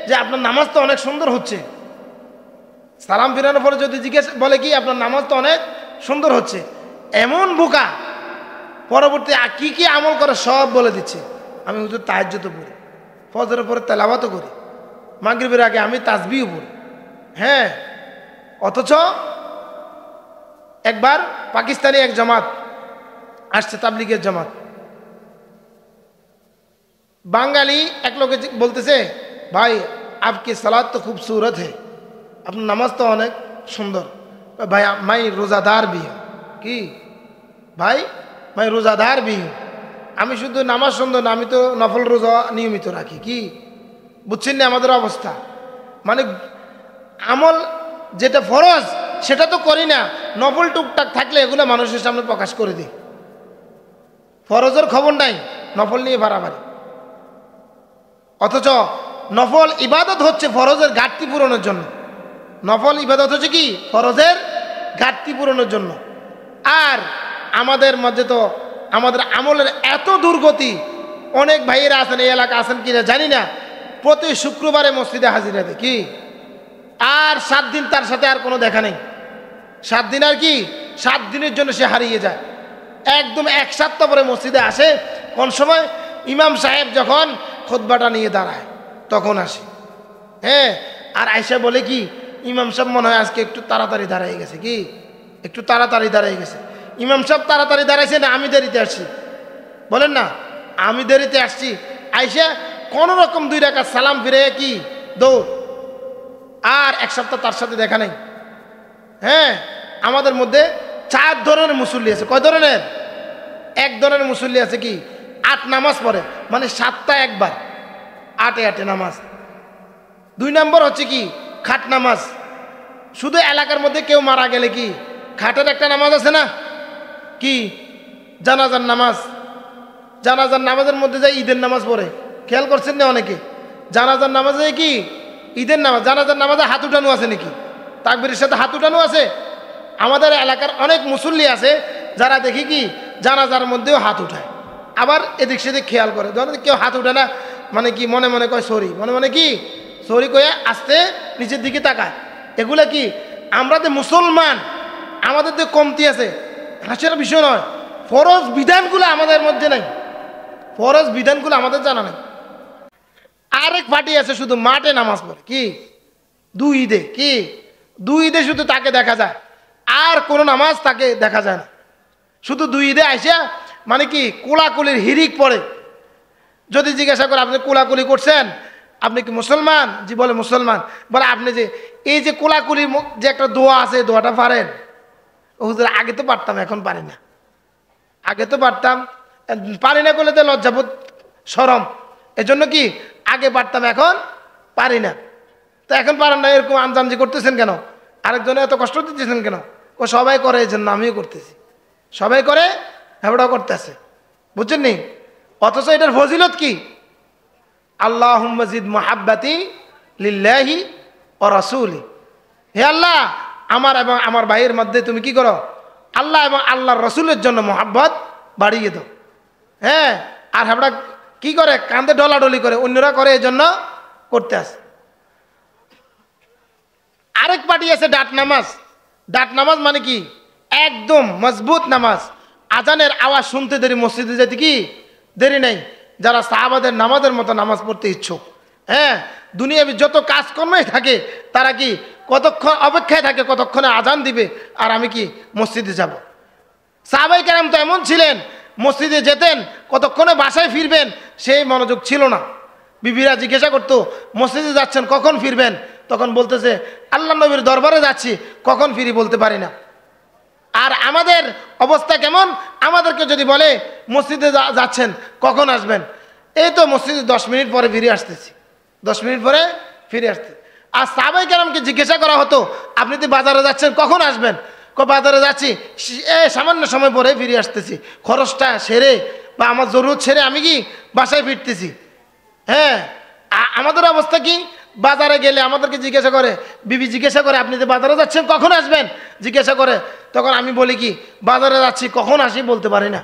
যে আপনার নামাজ তো অনেক সুন্দর হচ্ছে, সালাম ফিরানোর পরে যদি জিজ্ঞেস বলে কি আপনার নামাজ তো অনেক সুন্দর হচ্ছে, এমন বোকা পরবর্তী কি কি আমল করে সব বলে দিচ্ছে। আমি হুজুর তাহাজ্জুদ পড়ি, ফজরের পরে তেলাওয়াতও করি, মাগরিবের আগে আমি তাসবিহও পড়ি। হ্যাঁ, অথচ একবার পাকিস্তানি এক জামাত আসছে, তাবলিগের জামাত, বাঙালি এক লোকে বলতেছে, ভাই আপকি সালাত তো খুবসুরত হে, আপনার নামাজ তো অনেক সুন্দর। ভাই মাই রোজাদার भी हूं। কি ভাই, মাই রোজাদার भी हूं। আমি শুধু নামাজ সুন্দর না, আমি তো নফল রোজা নিয়মিত রাখি। কি বুঝছেন না আমাদের অবস্থা? মানে আমল যেটা ফরজ সেটা তো করি না, নফল টুকটাক থাকলে এগুলো মানুষের সামনে প্রকাশ করে দিই। ফরজের খবর নাই, নফল নিয়ে বাড়াবাড়ি। অথচ নফল ইবাদত হচ্ছে ফরজের ঘাটতি পূরণের জন্য। নফল ইবাদত হচ্ছে কি ফরজের ঘাটতি পূরণের জন্য। আর আমাদের মধ্যে তো আমাদের আমলের এত দুর্গতি, অনেক ভাইয়েরা আছেন এই এলাকা আছেন কিনা জানি না, প্রতি শুক্রবারে মসজিদে হাজিরা দেয়। কি আর 7 দিন তার সাথে আর কোনো দেখা নেই। 7 দিন আর কি 7 দিনের জন্য সে হারিয়ে যায়। একদম 1 সপ্তাহ পরে মসজিদে আসে, কোন সময় ইমাম সাহেব যখন খুতবাটা নিয়ে দাঁড়ায় তখন আসে। হ্যাঁ, আর আয়সা বলে কি ইমাম সাহেব মনে হয় আজকে একটু তাড়াতাড়ি দাঁড়াই গেছে। কি একটু তাড়াতাড়ি দাঁড়াই গেছে? ইমাম সাহেব তাড়াতাড়ি দাঁড়াইছে না আমি দেরিতে আসছি? বলেন না, আমি দেরিতে আসছি। আয়সা কোনো রকম 2 রাকাত সালাম ফিরে কি দৌড়। আর 1 সপ্তাহ তার সাথে দেখা নেই। হ্যাঁ, আমাদের মধ্যে 4 ধরনের মুসল্লি আছে। কয় ধরনের? 1 ধরনের মুসল্লি আছে কি 8 নামাজ পড়ে, মানে 7টা একবার, 8-8 নামাজ। 2 নম্বর হচ্ছে কি খাট নামাজ। শুধু এলাকার মধ্যে কেউ মারা গেলে কি খাটের একটা নামাজ আছে না, কি জানাজার নামাজ। জানাজার নামাজের মধ্যে যায় ঈদের নামাজ পড়ে, খেয়াল করছেন না অনেকে? জানাজার নামাজে কি ঈদের নামাজ, জানাজার নামাজে হাত উঠানো আছে নাকি? তাকবীরের সাথে হাত উঠানো আছে। আমাদের এলাকার অনেক মুসল্লি আছে যারা দেখি কি জানাজার মধ্যেও হাত উঠায়, আবার এদিক সেদিক খেয়াল করে। ধরেন কেউ হাত উঠে না, মানে কি মনে মনে কয় সরি, মনে মনে কি সরি কয়ে আস্তে নিচের দিকে তাকায়। এগুলা কি আমরা যে মুসলমান, আমাদের যে কমতি আছে হাসির বিষয় নয়। ফরজ বিধানগুলো আমাদের মধ্যে নাই, ফরজ বিধানগুলো আমাদের জানা নাই। আরেক পার্টি আছে শুধু মাঠে নামাজ পড়ে, কি 2 ঈদে, কি 2 ঈদে শুধু তাকে দেখা যায়, আর কোনো নামাজ তাকে দেখা যায় না। শুধু 2 ঈদে আইসা মানে কি কোলাকুলির হিরিক পড়ে। যদি জিজ্ঞাসা করে আপনি কোলাকুলি করছেন, আপনি কি মুসলমান? জি বলে মুসলমান। বলে আপনি যে এই যে কোলাকুলির যে একটা দোয়া আছে, দোয়াটা পারেন? হুজুর আগে তো পারতাম, এখন পারি না। আগে তো পারতাম, পারি না করলে তো লজ্জাবোধ শরম, এজন্য কি আগে পারতাম এখন পারি না। তো এখন পারেন না এরকম আনজানজি করতেছেন কেন? আরেকজনে এত কষ্ট দিতেছেন কেন? ও সবাই করে, এই জন্য আমিও করতেছি। সবাই করে, হেবড়াও করতেছে, বুঝছেন নি? অথচ এটার ফজিলত কি? আল্লাহুম্মা জিদ মুহাব্বাতি লিল্লাহি ওয়া রাসূলি। হে আল্লাহ, আমার এবং আমার ভাইয়ের মধ্যে তুমি কি করো? আল্লাহ এবং আল্লাহর রসুলের জন্য মোহাব্বত বাড়িয়ে দাও। হ্যাঁ, আর হেবড়া কি করে? কান্দে ডলাডলি করে, অন্যরা করে এই জন্য করতে আসে। আরেক পার্টি আছে ডাট নামাজ। ডাট নামাজ মানে কি? একদম মজবুত নামাজ। আজানের আওয়াজ শুনতে দেরি, মসজিদে যেতে কি দেরি নেই। যারা সাহাবাদের নামাজের মতো নামাজ পড়তে ইচ্ছুক, হ্যাঁ, দুনিয়াবি যত কাজকর্মই থাকে, তারা কি কতক্ষণ অপেক্ষায় থাকে কতক্ষণে আজান দিবে আর আমি কি মসজিদে যাব। সাহাবায়ে কেরাম তো এমন ছিলেন, মসজিদে যেতেন, কতক্ষণে বাসায় ফিরবেন সেই মনোযোগ ছিল না। বিবিরা জিজ্ঞাসা করতো, মসজিদে যাচ্ছেন কখন ফিরবেন? তখন বলতেছে, আল্লাহ নবীর দরবারে যাচ্ছি, কখন ফিরি বলতে পারি না। আর আমাদের অবস্থা কেমন? আমাদেরকে যদি বলে মসজিদে যাচ্ছেন কখন আসবেন, এই তো মসজিদে 10 মিনিট পরে ফিরে আসতেছি, 10 মিনিট পরে ফিরে আসতে। আর সাহাবায়ে কেরামকে জিজ্ঞাসা করা হতো, আপনি তো বাজারে যাচ্ছেন কখন আসবেন? বাজারে যাচ্ছি, সামান্য সময় পরে ফিরে আসতেছি, খরচটা সেরে বা আমার জরুরত ছেড়ে আমি কি বাসায় ফিরতেছি। হ্যাঁ, আমাদের অবস্থা কি? বাজারে গেলে আমাদেরকে জিজ্ঞাসা করে, বিবি জিজ্ঞাসা করে, আপনি তো বাজারে যাচ্ছেন কখন আসবেন জিজ্ঞাসা করে, তখন আমি বলি কি বাজারে যাচ্ছি, কখন আসি বলতে পারি না।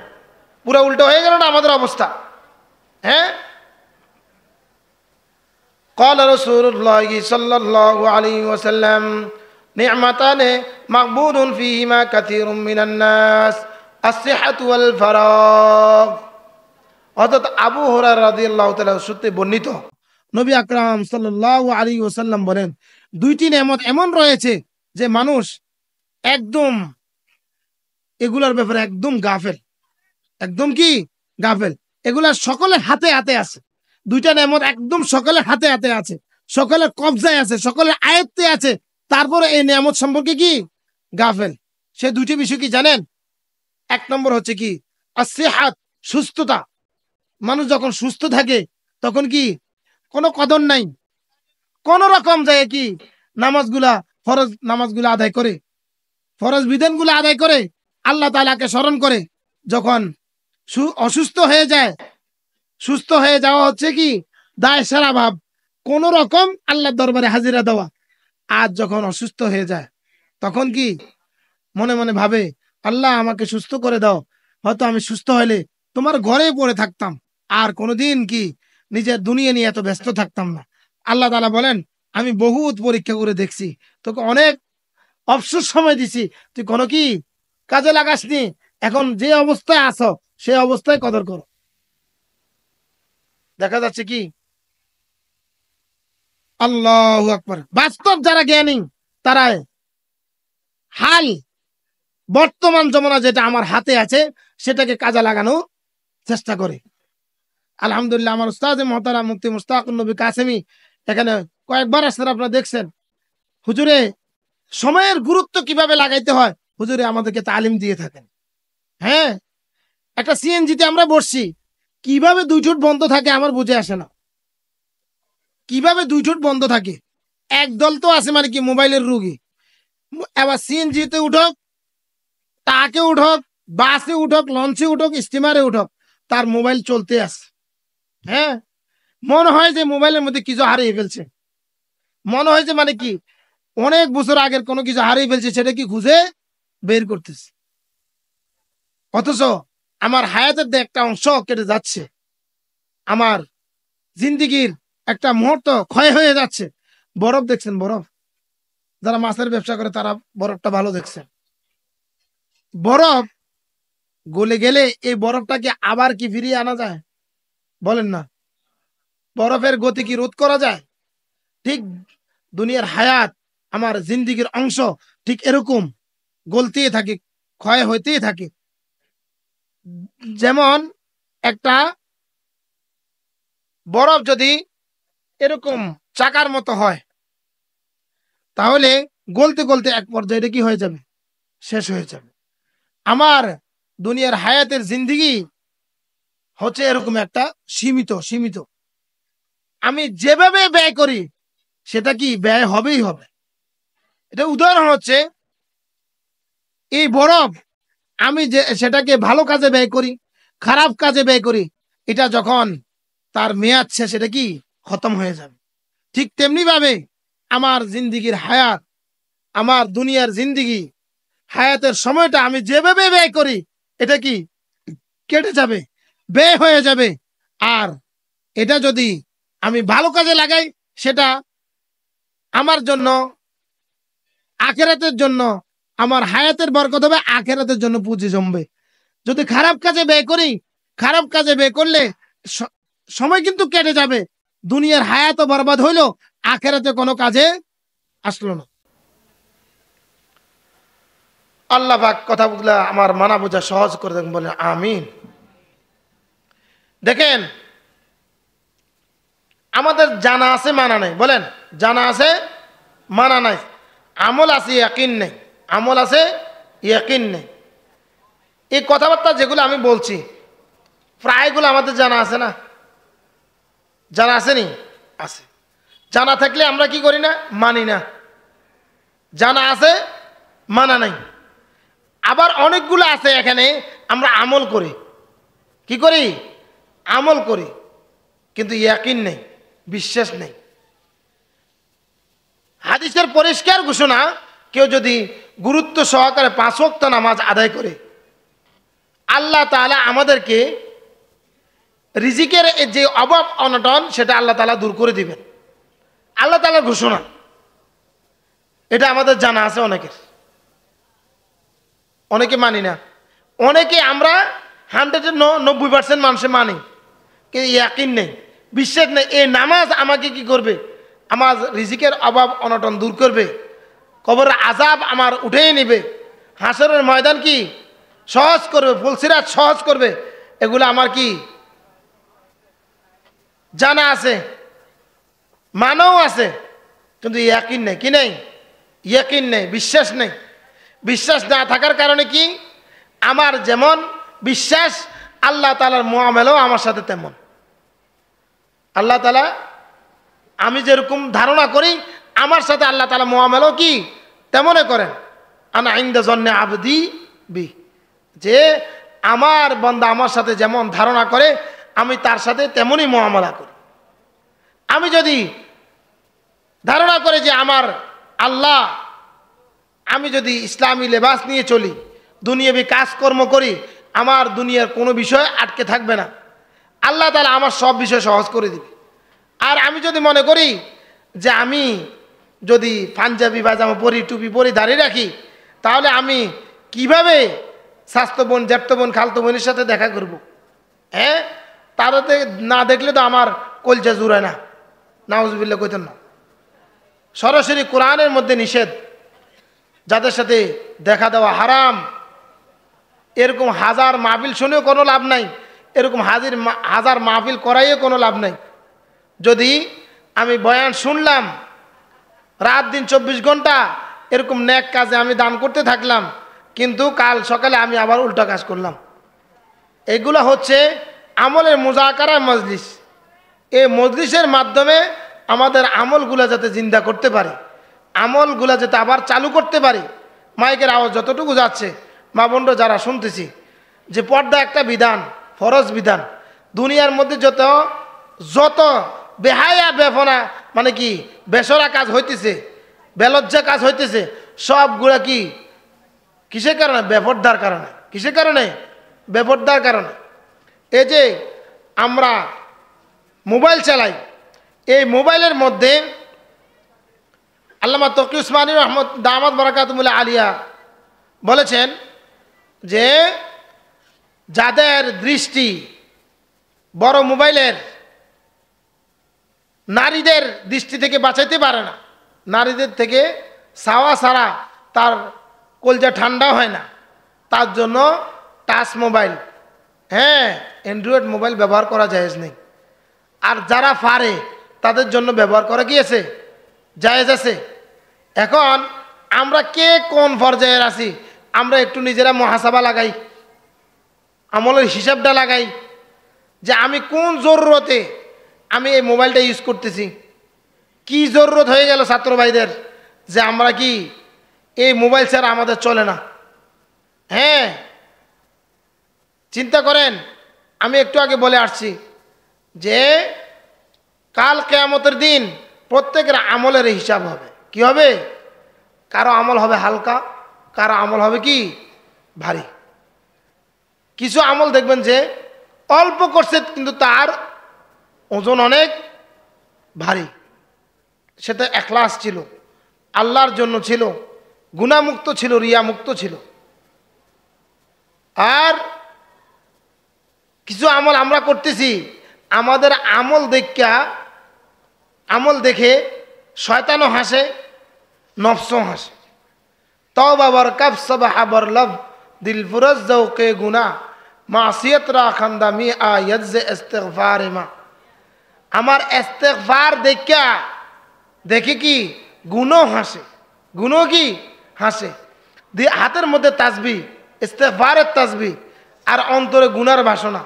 পুরো উল্টো হয়ে গেল না আমাদের অবস্থা? হ্যাঁ। قال رسول الله صلى الله عليه وسلم نعمتان مغبون فيهما كثير من الناس الصحة والفراغ। অর্থাৎ আবু হুরায়রা রাদিয়াল্লাহু তাআলা সূত্রে বর্ণিত, নবী আকরাম সাল্লাল্লাহু আলাইহি ওয়াসাল্লাম বলেন, দুইটি নেয়ামত এমন রয়েছে যে মানুষ একদম এগুলোর ব্যাপারে একদম গাফেল, একদম কি গাফেল। এগুলা সকলের হাতে হাতে আছে। দুইটা নেয়ামত একদম সকলের হাতে হাতে আছে, সকলের কবজায় আছে, সকলের আয়ত্তে আছে, তারপরে এই নেয়ামত সম্পর্কে কি গাফেল। সে দুইটি বিষয় কি জানেন? এক নম্বর হচ্ছে কি আসিহাত, সুস্থতা। মানুষ যখন সুস্থ থাকে তখন কি কোনো কদর নাই, কোন রকম যায় কি নামাজগুলা, ফরজ নামাজগুলা আদায় করে, ফরজ বিধানগুলো আদায় করে, আল্লাহ তাআলাকে স্মরণ করে। যখন অসুস্থ হয়ে যায়, সুস্থ হয়ে যাওয়া হচ্ছে কি দায় সারা ভাব, কোন রকম আল্লাহর দরবারে হাজিরা দেওয়া। আর যখন অসুস্থ হয়ে যায় তখন কি মনে মনে ভাবে, আল্লাহ আমাকে সুস্থ করে দাও, হয়তো আমি সুস্থ হলে তোমার ঘরে পড়ে থাকতাম, আর কোনোদিন কি নিজের দুনিয়া নিয়ে এত ব্যস্ত থাকতাম না। আল্লাহ তাআলা বলেন, আমি বহুত পরীক্ষা করে দেখছি, তোকে অনেক অবসর সময় দিছি, তুই কোনো কি কাজে লাগাসনি। এখন যে অবস্থায় আছো সেই অবস্থায় কদর করো। দেখা যাচ্ছে কি আল্লাহু আকবার, বাস্তব যারা জ্ঞানী তারাই হাল বর্তমান যমুনা যেটা আমার হাতে আছে সেটাকে কাজে লাগানোর চেষ্টা করে। আলহামদুলিল্লাহ, আমার উস্তাদ মুহতারাম মুফতি মুশতাকুন নবী কাসেমি এখানে কয়েকবার আসছেন, আপনারা দেখছেন। হুজুরে সময়ের গুরুত্ব কিভাবে লাগাইতে হয় হুজুরে আমাদেরকে তালিম দিয়ে থাকেন। হ্যাঁ, একটা সিএনজিতে আমরা বসছি, কিভাবে 2 ঠোঁট বন্ধ থাকে আমার বুঝে আসে না। কিভাবে 2 ঠোঁট বন্ধ থাকে? একদল তো আছে মানে কি মোবাইলের রুগী। এবার সিএনজিতে উঠক, ট্রাকে উঠক, বাসে উঠক, লঞ্চে উঠক, স্টিমারে উঠক, তার মোবাইল চলতে আছে। হ্যাঁ, মনে হয় যে মোবাইলের মধ্যে কিছু হারিয়ে ফেলছে, মনে হয় যে মানে কি অনেক বছর আগের কোনো কিছু হারিয়ে ফেলছে, সেটা কি খুঁজে বের করতেছে। অথচ আমার হায়াতের একটা অংশ কেটে যাচ্ছে, আমার জিন্দিগির একটা মুহূর্ত ক্ষয় হয়ে যাচ্ছে। বরফ দেখছেন? বরফ, যারা মাছের ব্যবসা করে তারা বরফটা ভালো দেখছেন। বরফ গলে গেলে এই বরফটাকে আবার কি ফিরিয়ে আনা যায়? বলেন না। বরফের গতি কি রোধ করা যায়? ঠিক দুনিয়ার হায়াত, আমার জিন্দিগির অংশ ঠিক এরকম গলতেই থাকে, ক্ষয় হইতেই থাকে। যেমন একটা বরফ যদি এরকম চাকার মতো হয়, তাহলে গলতে গলতে এক পর্যায়ে এটা কি হয়ে যাবে? শেষ হয়ে যাবে। আমার দুনিয়ার হায়াতের জিন্দিগি হচ্ছে এরকম একটা সীমিত সীমিত। আমি যেভাবে ব্যয় করি সেটা কি ব্যয় হবেই হবে। এটা উদাহরণ হচ্ছে এই বরফ, আমি যে সেটাকে ভালো কাজে ব্যয় করি, খারাপ কাজে ব্যয় করি, এটা যখন তার মেয়াদ শেষ এটা কি খতম হয়ে যাবে। ঠিক তেমনি ভাবে আমার জিন্দিগির হায়াত, আমার দুনিয়ার জিন্দিগি হায়াতের সময়টা আমি যেভাবে ব্যয় করি এটা কি কেটে যাবে, ব্যয় হয়ে যাবে। আর এটা যদি আমি ভালো কাজে লাগাই সেটা আমার জন্য, আখিরাতের জন্য, আমার হায়াতের বরকত হবে, আখেরাতের জন্য পুঁজি জমবে। যদি খারাপ কাজে ব্যয় করি, খারাপ কাজে ব্যয় করলে সময় কিন্তু কেটে যাবে, দুনিয়ার হায়াতও বরবাদ হইলো, আখেরাতে কোনো কাজে আসলো না। আল্লাহ পাক কথাগুলো আমার মানা বোঝা সহজ করে দেন, বলে আমিন। দেখেন, আমাদের জানা আছে মানা নাই, বলেন জানা আছে মানা নাই, আমল আছে ইয়াকিন নেই, আমল আছে ইয়াকিন নেই। এই কথাবার্তা যেগুলো আমি বলছি প্রায়গুলো আমাদের জানা আছে না? জানা আছে নি? আছে। জানা থাকলে আমরা কি করি না? মানি না। জানা আছে, মানা নাই। আবার অনেকগুলো আছে এখানে আমরা আমল করি, কি করি? আমল করি, কিন্তু ইয়াকিন নেই, বিশ্বাস নেই। হাদিসের পরিষ্কার ঘোষণা, কেউ যদি গুরুত্ব সহকারে 5 ওয়াক্ত নামাজ আদায় করে, আল্লাহ তাআলা আমাদেরকে রিজিকের যে অভাব অনটন সেটা আল্লাহ তাআলা দূর করে দিবেন। আল্লাহ তাআলার ঘোষণা, এটা আমাদের জানা আছে অনেকের, অনেকে মানি না। অনেকে আমরা 90% মানুষে মানি, কিন্তু ইয়াকিন নেই, বিশ্বাস নেই। এই নামাজ আমাকে কি করবে? আমার রিজিকের অভাব অনটন দূর করবে, কবরের আযাব আমার উঠেই নেবে, হাসরের ময়দান কি সহজ করবে, ফুলসিরাত সহজ করবে। এগুলো আমার কি জানা আছে, মানাও আছে, কিন্তু ইয়াকিন নেই। কি নেই? ইয়াকিন নেই, বিশ্বাস নেই। বিশ্বাস না থাকার কারণে কি, আমার যেমন বিশ্বাস, আল্লাহ তাআলার মুআমালাও আমার সাথে তেমন। আল্লাহ তাআলা, আমি যেরকম ধারণা করি, আমার সাথে আল্লাহ তাআলা মুআমালাও কি তেমনই করেন। আনা ইনদা যন্নি আবদি বি, যে আমার বান্দা আমার সাথে যেমন ধারণা করে, আমি তার সাথে তেমনই মুআমালা করি। আমি যদি ধারণা করি যে আমার আল্লাহ, আমি যদি ইসলামী লেবাস নিয়ে চলি, দুনিয়াবি কাজকর্ম করি, আমার দুনিয়ার কোনো বিষয় আটকে থাকবে না, আল্লাহ তাআলা আমার সব বিষয় সহজ করে দিবে। আর আমি যদি মনে করি যে আমি যদি পাঞ্জাবি পায়জামা পরি, টুপি পরি, দাঁড়িয়ে রাখি, তাহলে আমি কিভাবে স্বাস্থ্য বোন, জ্যাঠতো বোন, খালতো বোনের সাথে দেখা করব? হ্যাঁ, তারাতে না দেখলে তো আমার কলজা জুড়ায় না। নাউজুবিল্লাহ কইতেন না। সরাসরি কোরআনের মধ্যে নিষেধ, যাদের সাথে দেখা দেওয়া হারাম। এরকম হাজার মাহফিল শুনেও কোনো লাভ নাই, এরকম হাজার মাহফিল করাইও কোনো লাভ নাই। যদি আমি বয়ান শুনলাম, রাত দিন 24 ঘন্টা এরকম নেক কাজে আমি দান করতে থাকলাম, কিন্তু কাল সকালে আমি আবার উল্টা কাজ করলাম, এগুলো হচ্ছে আমলের মুজাকারা মজলিস। এই মজলিসের মাধ্যমে আমাদের আমলগুলা যাতে জিন্দা করতে পারি, আমলগুলা যাতে আবার চালু করতে পারি। মাইকের আওয়াজ যতটুকু যাচ্ছে, মা বোনরা যারা শুনতেছি, যে পর্দা একটা বিধান, ফরজ বিধান। দুনিয়ার মধ্যে যত বেহায়া বেফনা, মানে কি বেসরা কাজ হইতেছে, বেলজ্জা কাজ হইতেছে, সবগুলা কি কিসের কারণে? বেপরদার কারণে। কিসের কারণে? বেপরদার কারণে। এই যে আমরা মোবাইল চালাই, এই মোবাইলের মধ্যে আল্লামা তকি উসমানী রহমত দামাত বারাকাতুহুল আলিয়া বলেছেন যে যাদের দৃষ্টি বড় মোবাইলের, নারীদের দৃষ্টি থেকে বাঁচাইতে পারে না, নারীদের থেকে ছাওয়া ছাড়া তার কলজা ঠান্ডা হয় না, তার জন্য টাচ মোবাইল, হ্যাঁ অ্যান্ড্রয়েড মোবাইল ব্যবহার করা জায়েজ নেই। আর যারা পারে তাদের জন্য ব্যবহার করা গিয়েছে জায়েজ আছে। এখন আমরা কে কোন পর্যায়ে আছি, আমরা একটু নিজেরা মুহাসাবা লাগাই, আমলের হিসাবটা লাগাই, যে আমি কোন জরুরতে আমি এই মোবাইলটা ইউজ করতেছি। কি জরুরত হয়ে গেল ছাত্র ভাইদের, যে আমরা কি এই মোবাইল ছাড়া আমাদের চলে না। হ্যাঁ, চিন্তা করেন, আমি একটু আগে বলে আসছি যে কাল কিয়ামতের দিন প্রত্যেকের আমলের হিসাব হবে। কি হবে? কারো আমল হবে হালকা, কারো আমল হবে কি ভারী। কিছু আমল দেখবেন যে অল্প করছে কিন্তু তার ওজন অনেক ভারী, সেটা ইখলাস ছিল, আল্লাহর জন্য ছিল, গুনাহমুক্ত ছিল, রিয়ামুক্ত ছিল। আর কিছু আমল আমরা করতেছি, আমাদের আমল দেখে শয়তানও হাসে, নফসও হাসে। তওবা বরকাব সবাহা বরলব দিল ফুরজ জৌকে গুনা মাসিয়ত রা খান্দামি আয়াত যে ইস্তিগফার মা। আমার ইস্তিগফার দেখে কি গুনাহ হাসে, গুনাহ কি হাসে। হাতের মধ্যে তাসবিহ, ইস্তিগফারের তাসবিহ, আর অন্তরে গুনার বাসনা।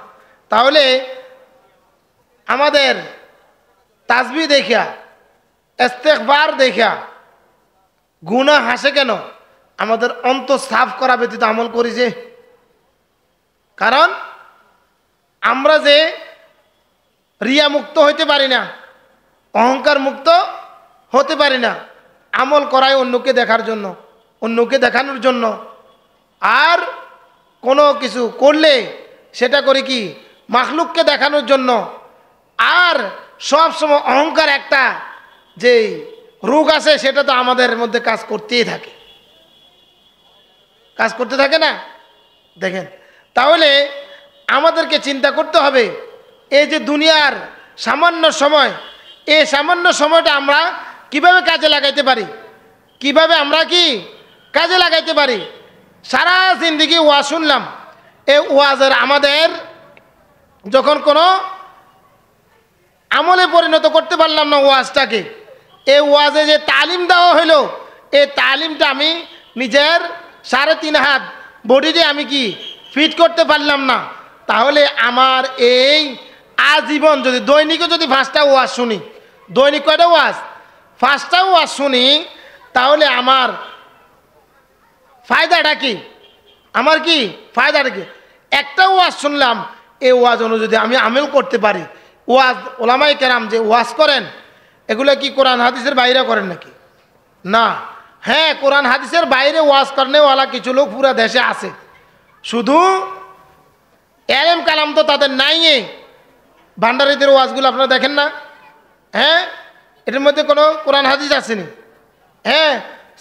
তাহলে আমাদের তাসবিহ দেখা, ইস্তিগফার দেখা গুনাহ হাসে কেন? আমাদের অন্তর সাফ করা ব্যতীত আমল করি যে। কারণ আমরা যে রিয়া মুক্ত হইতে পারি না, অহংকার মুক্ত হতে পারি না। আমল করাই অন্যকে দেখার জন্য, অন্যকে দেখানোর জন্য। আর কোনো কিছু করলে সেটা করি কি মাখলুককে দেখানোর জন্য। আর সব সময় অহংকার একটা যে রোগ আছে, সেটা তো আমাদের মধ্যে কাজ করতেই থাকে, কাজ করতে থাকে না। দেখেন, তাহলে আমাদেরকে চিন্তা করতে হবে, এই যে দুনিয়ার সামান্য সময়, এই সামান্য সময়টা আমরা কিভাবে কাজে লাগাইতে পারি, কিভাবে আমরা কি কাজে লাগাইতে পারি। সারা জিন্দেগি ওয়াজ শুনলাম, এই ওয়াজের আমাদের যখন কোনো আমলে পরিণত করতে পারলাম না ওয়াজটাকে, এই ওয়াজে যে তালিম দেওয়া হইল, এই তালিমটা আমি নিজের 3.5 হাত বডিতে আমি কি ফিট করতে পারলাম না, তাহলে আমার এই আজীবন যদি দৈনিকও যদি 5টা ওয়াজ শুনি, দৈনিক কয়টা ওয়াজ? 5টা ওয়াজ শুনি, তাহলে আমার ফায়দাটা কি? আমার কি ফায়দাটা কি? একটা ওয়াজ শুনলাম, এই ওয়াজ অনুযায়ী আমি আমল করতে পারি। ওয়াজ ওলামায়ে কেরাম যে ওয়াজ করেন, এগুলো কি কোরআন হাদিসের বাইরে করেন নাকি? না। হ্যাঁ, কোরআন হাদিসের বাইরে ওয়াজ করেওয়ালা কিছু লোক পুরা দেশে আছে, শুধু এলেম কালাম তো তাদের নাই। ভান্ডারীদের ওয়াজগুলো আপনারা দেখেন না? হ্যাঁ, এটার মধ্যে কোনো কোরআন হাদিস আসেনি। হ্যাঁ,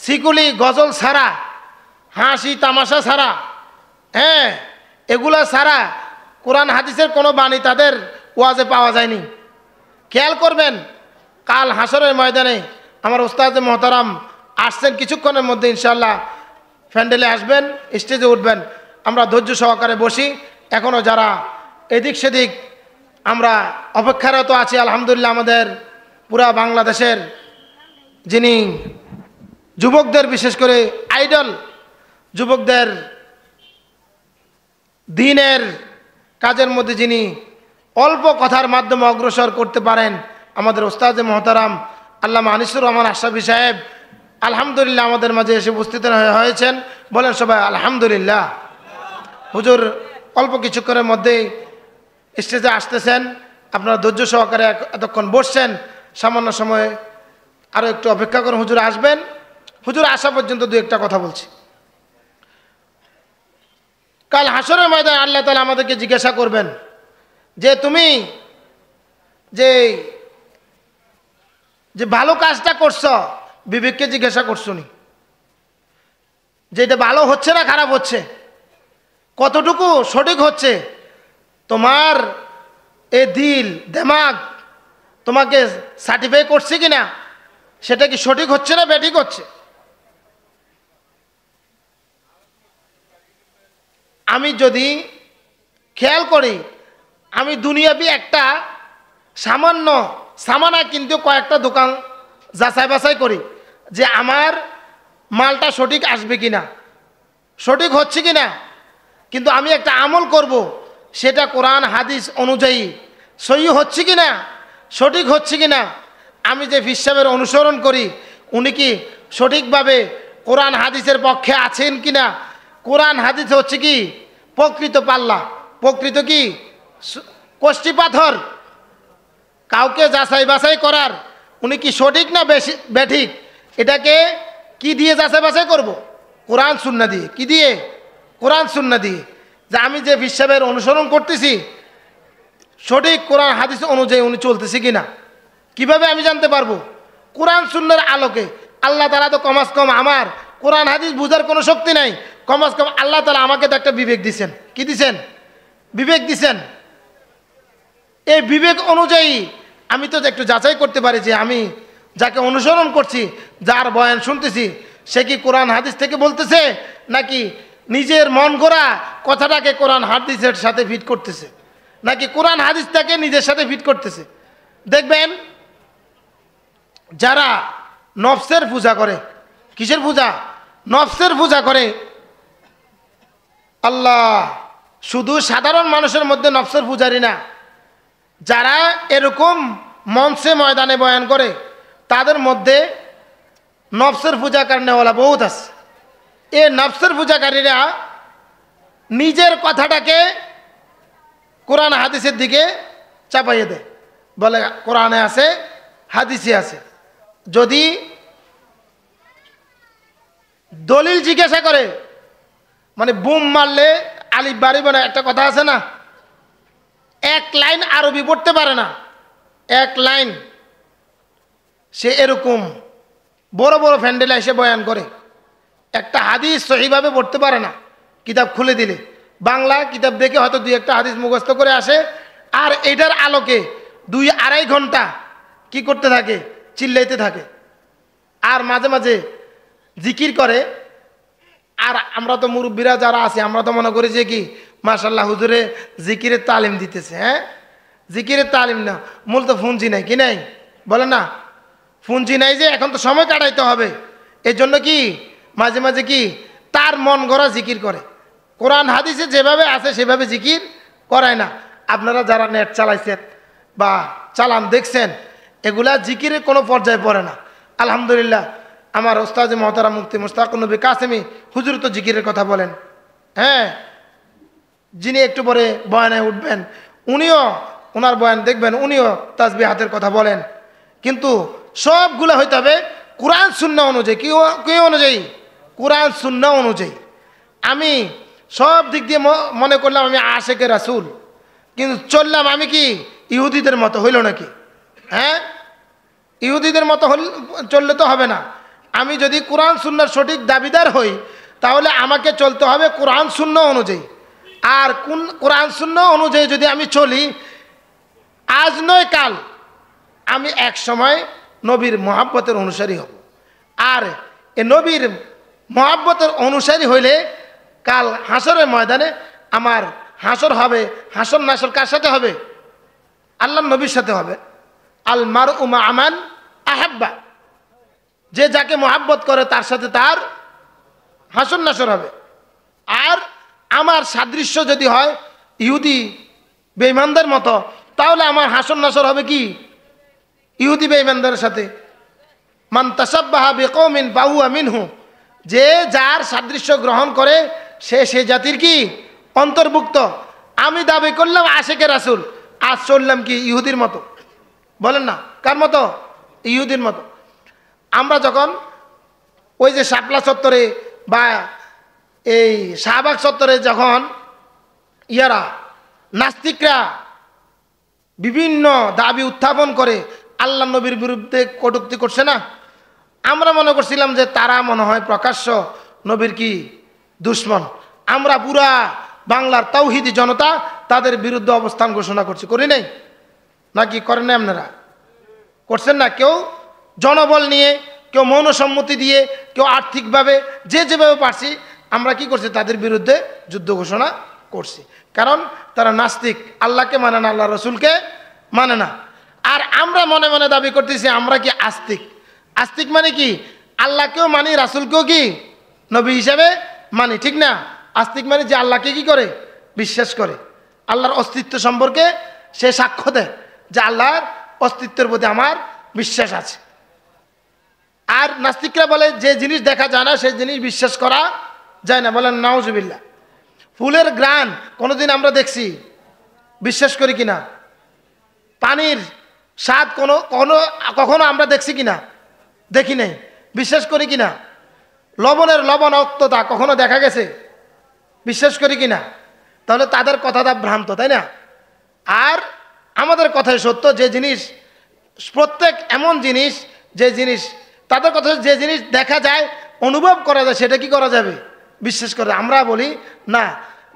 সিকুলি গজল ছাড়া, হাসি তামাশা ছাড়া, হ্যাঁ এগুলা ছাড়া কোরআন হাদিসের কোনো বাণী তাদের ওয়াজে পাওয়া যায়নি। খেয়াল করবেন, কাল হাসরের ময়দানে আমার ওস্তাদ মোহতারাম আসছেন, কিছুক্ষণের মধ্যে ইনশাল্লাহ প্যান্ডেলে আসবেন, স্টেজে উঠবেন। আমরা ধৈর্য সহকারে বসি। এখনও যারা এদিক সেদিক আমরা অপেক্ষারত আছি, আলহামদুলিল্লাহ আমাদের পুরা বাংলাদেশের যিনি যুবকদের, বিশেষ করে আইডল যুবকদের দ্বীনের কাজের মধ্যে যিনি অল্প কথার মাধ্যমে অগ্রসর করতে পারেন, আমাদের ওস্তাদ মোহতারাম আল্লামা আনিসুর রহমান আশরাফি সাহেব আলহামদুলিল্লাহ আমাদের মাঝে এসে উপস্থিত হয়েছেন। বলেন সবাই আলহামদুলিল্লাহ। হুজুর অল্প কিছুক্ষণের মধ্যেই স্টেজে আসতেছেন। আপনারা ধৈর্য সহকারে এতক্ষণ বসছেন, সামান্য সময়ে আরও একটু অপেক্ষা করুন, হুজুর আসবেন। হুজুর আসা পর্যন্ত দু একটা কথা বলছি। কাল হাসরের ময়দানে আল্লাহ তাআলা আমাদেরকে জিজ্ঞাসা করবেন যে তুমি যে ভালো কাজটা করছো, বিবেককে জিজ্ঞাসা করছো নি যে এটা ভালো হচ্ছে না খারাপ হচ্ছে, কতটুকু সঠিক হচ্ছে। তোমার এ দিল দিমাগ তোমাকে সার্টিফাই করছে কিনা, সেটা কি সঠিক হচ্ছে না বেঠিক হচ্ছে। আমি যদি খেয়াল করি, আমি দুনিয়াবি একটা সামানা কিন্তু কয়েকটা দোকান যাচাই বাছাই করি যে আমার মালটা সঠিক আসবে কিনা, সঠিক হচ্ছে কিনা। কিন্তু আমি একটা আমল করব, সেটা কোরআন হাদিস অনুযায়ী সহি হচ্ছে কিনা, সঠিক হচ্ছে কিনা। আমি যে হিসাবের অনুসরণ করি, উনি কি সঠিকভাবে কোরআন হাদিসের পক্ষে আছেন কিনা। কোরআন হাদিস হচ্ছে কি প্রকৃত পাল্লা, প্রকৃত কি কষ্টি পাথর। কাউকে যাচাই বাছাই করার, উনি কি সঠিক না বেঠিক, এটাকে কি দিয়ে যাচাই বাছাই করব? কোরআন সুন্নাহ দিয়ে। কি দিয়ে? কোরআন সুন্নাহ দিয়ে। যে আমি যে হিসাবের অনুসরণ করতেছি, সঠিক কোরআন হাদিস অনুযায়ী উনি চলতেছি কিনা। কিভাবে আমি জানতে পারবো? কোরআন সুন্নাহর আলোকে। আল্লাহ তাআলা তো কমাস কম আমার কোরআন হাদিস বুঝার কোনো শক্তি নাই, কমাস কম আল্লাহ তাআলা আমাকে তো একটা বিবেক দিছেন। কি দিছেন? বিবেক দিছেন। এই বিবেক অনুযায়ী আমি তো একটু যাচাই করতে পারি যে আমি যাকে অনুসরণ করছি, যার বয়ান শুনতেছি, সে কি কোরআন হাদিস থেকে বলতেছে নাকি নিজের মন গড়া কথাটাকে কোরআন হাদিসের সাথে ফিট করতেছে, নাকি কোরআন হাদিসটাকে নিজের সাথে ফিট করতেছে। দেখবেন যারা নফসের পূজা করে, কিসের পূজা? নফসের পূজা করে। আল্লাহ, শুধু সাধারণ মানুষের মধ্যে নফসের পূজারি না, যারা এরকম মঞ্চে ময়দানে বয়ান করে তাদের মধ্যে নফসের পূজা কারণেওয়ালা বহুত আছে। এ নফসের পূজাকারীরা নিজের কথাটাকে কোরআন হাদিসের দিকে চাপাইয়ে দেয়, বলে কোরআনে আছে, হাদিসে আছে। যদি দলিল জিজ্ঞাসা করে, মানে বুম মারলে আলিফ বাড়িবে না, একটা কথা আছে না, এক লাইন আরবি পড়তে পারে না, এক লাইন, সে এরকম বড় বড় ফ্যান্ডেলে এসে বয়ান করে। একটা হাদিস সহিভাবে পড়তে পারে না, কিতাব খুলে দিলে বাংলা কিতাব দেখে হয়তো দুই একটা হাদিস মুখস্থ করে আসে, আর এটার আলোকে 2-2.5 ঘন্টা কি করতে থাকে? চিল্লাইতে থাকে। আর মাঝে মাঝে জিকির করে। আর আমরা তো মুরব্বীরা যারা আছি, আমরা তো মনে করি যে কি মাশাআল্লাহ হুজুরে জিকিরের তালিম দিতেছে। হ্যাঁ, জিকিরের তালিম না, মূল তো ফুঞ্জি নাই, কি নাই বলে না, ফুঞ্জি নাই, যে এখন তো সময় কাটাইতে হবে, এই জন্য কি মাঝে মাঝে কি তার মন গড়া জিকির করে। কোরআন হাদিসে যেভাবে আছে সেভাবে জিকির করায় না। আপনারা যারা নেট চালাইছেন বা চালান দেখছেন, এগুলা জিকিরের কোনো পর্যায়ে পড়ে না। আলহামদুলিল্লাহ, আমার ওস্তাদ মহতারাম মুফতি মুশতাকুর নবী কাসেমি হুজুর তো জিকিরের কথা বলেন। হ্যাঁ, যিনি একটু পরে বয়ানে উঠবেন, উনিও ওনার বয়ান দেখবেন, উনিও তাসবিহাতের কথা বলেন। কিন্তু সবগুলো হইতে হবে কোরআন সুন্নাহ অনুযায়ী। কি অনুযায়ী? কোরআন সুন্নাহ অনুযায়ী। আমি সব দিক দিয়ে মনে করলাম আমি আশেকে রাসূল, কিন্তু চললাম আমি কি ইহুদিদের মতো, হইল নাকি? হ্যাঁ, ইহুদিদের মতো চললে তো হবে না। আমি যদি কোরআন সুন্নাহর সঠিক দাবিদার হই, তাহলে আমাকে চলতে হবে কোরআন সুন্নাহ অনুযায়ী। আর কোরআন সুন্নাহ অনুযায়ী যদি আমি চলি, আজ নয় কাল আমি এক সময় নবীর মহাব্বতের অনুসারী হব। আর এ নবীর মহাব্বতের অনুসারী হইলে কাল হাসরের ময়দানে আমার হাসর হবে। হাসর নাসর কার সাথে হবে? আল্লাহ নবীর সাথে হবে। আল মারউ মা আমান আহাব্বা, যে যাকে মহাব্বত করে তার সাথে তার হাসর নাসর হবে। আর আমার সাদৃশ্য যদি হয় ইহুদি বেঈমানদের মতো, তাহলে আমার হাসর নাসর হবে কি ইহুদি বেঈমানদের সাথে। মান তাসাব্বাহা বিকওমিন ফাহুয়া মিনহু, যে যার সাদৃশ্য গ্রহণ করে সে জাতির কি অন্তর্ভুক্ত। আমি দাবি করলাম আশেকে রাসূল, আজ চললাম কি ইহুদির মতো। বলেন না, কার মতো? ইহুদির মতো। আমরা যখন ওই যে শাপলা চত্বরে বা এই শাহবাগ চত্বরে যখন ইয়ারা নাস্তিকরা বিভিন্ন দাবি উত্থাপন করে আল্লাহ নবীর বিরুদ্ধে কটূক্তি করছে না, আমরা মনে করছিলাম যে তারা মনে হয় প্রকাশ্য নবীর কি দুশ্মন। আমরা পুরা বাংলার তাওহীদি জনতা তাদের বিরুদ্ধে অবস্থান ঘোষণা করছি, করি নাই নাকি? করেন না আপনারা? করছেন না? কেউ জনবল নিয়ে, কেউ মৌনসম্মতি দিয়ে, কেউ আর্থিকভাবে, যে যেভাবে পারছি আমরা কি করছি? তাদের বিরুদ্ধে যুদ্ধ ঘোষণা করছি। কারণ তারা নাস্তিক, আল্লাহকে মানে না, আল্লাহ রসুলকে মানে না। আর আমরা মনে মনে দাবি করতেছি আমরা কি আস্তিক। আস্তিক মানে কি? আল্লাহকেও মানি, রাসুলকেও কি নবী হিসাবে মানি, ঠিক না? আস্তিক মানে যে আল্লাহকে কি করে? বিশ্বাস করে। আল্লাহর অস্তিত্ব সম্পর্কে সে সাক্ষ্য দেয় যে আল্লাহর অস্তিত্বের প্রতি আমার বিশ্বাস আছে। আর নাস্তিকরা বলে যে জিনিস দেখা যায় না সেই জিনিস বিশ্বাস করা যায় না। বলেন নাউজুবিল্লাহ। ফুলের ঘ্রাণ কোনোদিন আমরা দেখছি, বিশ্বাস করি কিনা? পানির স্বাদ কখনো আমরা দেখছি কিনা? দেখি নাই, বিশ্বাস করি কিনা? লবণের লবণাক্ততা কখনো দেখা গেছে? বিশ্বাস করি কিনা? তাহলে তাদের কথাটা ভ্রান্ত, তাই না? আর আমাদের কথাই সত্য। যে জিনিস প্রত্যেক এমন জিনিস, যে জিনিস তাদের কথা, যে জিনিস দেখা যায় অনুভব করা যায় সেটা কি করা যাবে? বিশ্বাস করে। আমরা বলি না,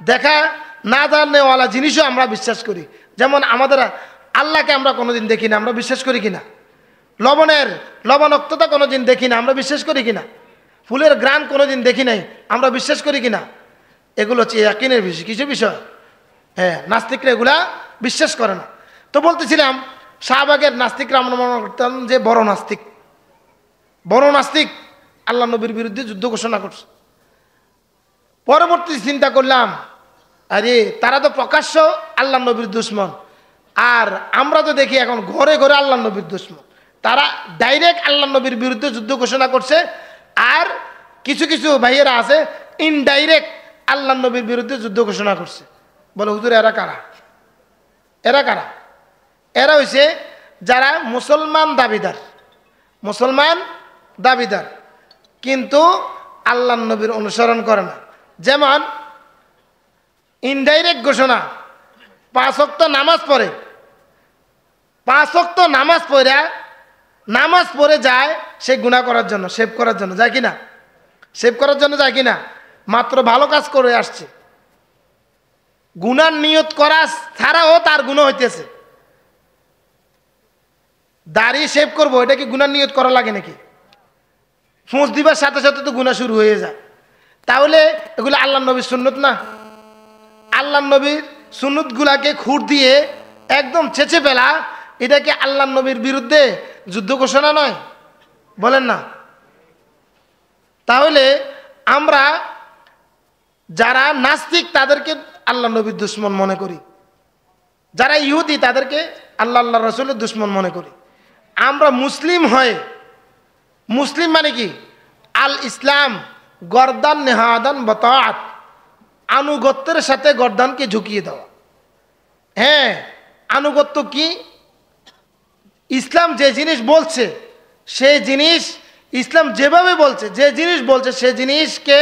দেখা না জানেওয়ালা জিনিসও আমরা বিশ্বাস করি। যেমন আমাদের আল্লাহকে আমরা কোনোদিন দেখি না, আমরা বিশ্বাস করি কিনা? লবণের লবণাক্ততা কোনোদিন দেখি না, আমরা বিশ্বাস করি কিনা? ফুলের গ্রান কোনোদিন দেখি নাই, আমরা বিশ্বাস করি কিনা? এগুলো হচ্ছে ইয়াকিনের বিষয়, কিছু বিষয়। হ্যাঁ, নাস্তিকরা এগুলা বিশ্বাস করে না। তো বলতেছিলাম, শাহবাগের নাস্তিকরা আমরা মনে করতাম যে বড় নাস্তিক, বড় নাস্তিক, আল্লাহ নবীর বিরুদ্ধে যুদ্ধ ঘোষণা করছে। পরবর্তী চিন্তা করলাম, আরে তারা তো প্রকাশ্য আল্লাহ নবীর দুশ্মন, আর আমরা তো দেখি এখন ঘরে ঘরে আল্লাহ নবীর দুশ্মন। তারা ডাইরেক্ট আল্লাহ নবীর বিরুদ্ধে যুদ্ধ ঘোষণা করছে, আর কিছু কিছু ভাইয়েরা আছে ইনডাইরেক্ট আল্লাহ নবীর বিরুদ্ধে যুদ্ধ ঘোষণা করছে। বলে হুজুর এরা কারা? এরা কারা? এরা হইছে যারা মুসলমান দাবিদার, মুসলমান দাবিদার কিন্তু আল্লাহ নবীর অনুসরণ করে না। যেমন ইনডাইরেক্ট ঘোষণা, 5 ওয়াক্ত নামাজ পড়ে, 5 ওয়াক্ত নামাজ পড়ে যায় সে গুনাহ করার জন্য, সেভ করার জন্য যায় কিনা? সেভ করার জন্য যায় কিনা? মাত্র ভালো কাজ করে আসছে, গুনার নিয়ত করা ছাড়াও তার গুনাহ হইতেছে। দাড়ি সেভ করবো, এটা কি গুনার নিয়ত করা লাগে নাকি? ফুঁস দিবার সাথে সাথে তো গুনাহ শুরু হয়ে যায়। তাহলে এগুলো আল্লাহ নবীর সুন্নত না? আল্লাহ নবীর সুন্নত গুলাকে খুঁট দিয়ে একদম ছেঁচে ফেলা, এটা কি আল্লাহ নবীর বিরুদ্ধে যুদ্ধ ঘোষণা নয়? বলেন না? তাহলে আমরা যারা নাস্তিক তাদেরকে আল্লাহ নবীর দুশ্মন মনে করি, যারা ইহুদি তাদেরকে আল্লাহ রসুলের দুশ্মন মনে করি। আমরা মুসলিম হয়ে, মুসলিম মানে কি? আল ইসলাম গর্দান নেহাদান বতাআত, আনুগত্যের সাথে গর্দানকে ঝুঁকিয়ে দেওয়া। হ্যাঁ, আনুগত্য কি? ইসলাম যে জিনিস বলছে সেই জিনিস, ইসলাম যেভাবে বলছে, যে জিনিস বলছে সে জিনিসকে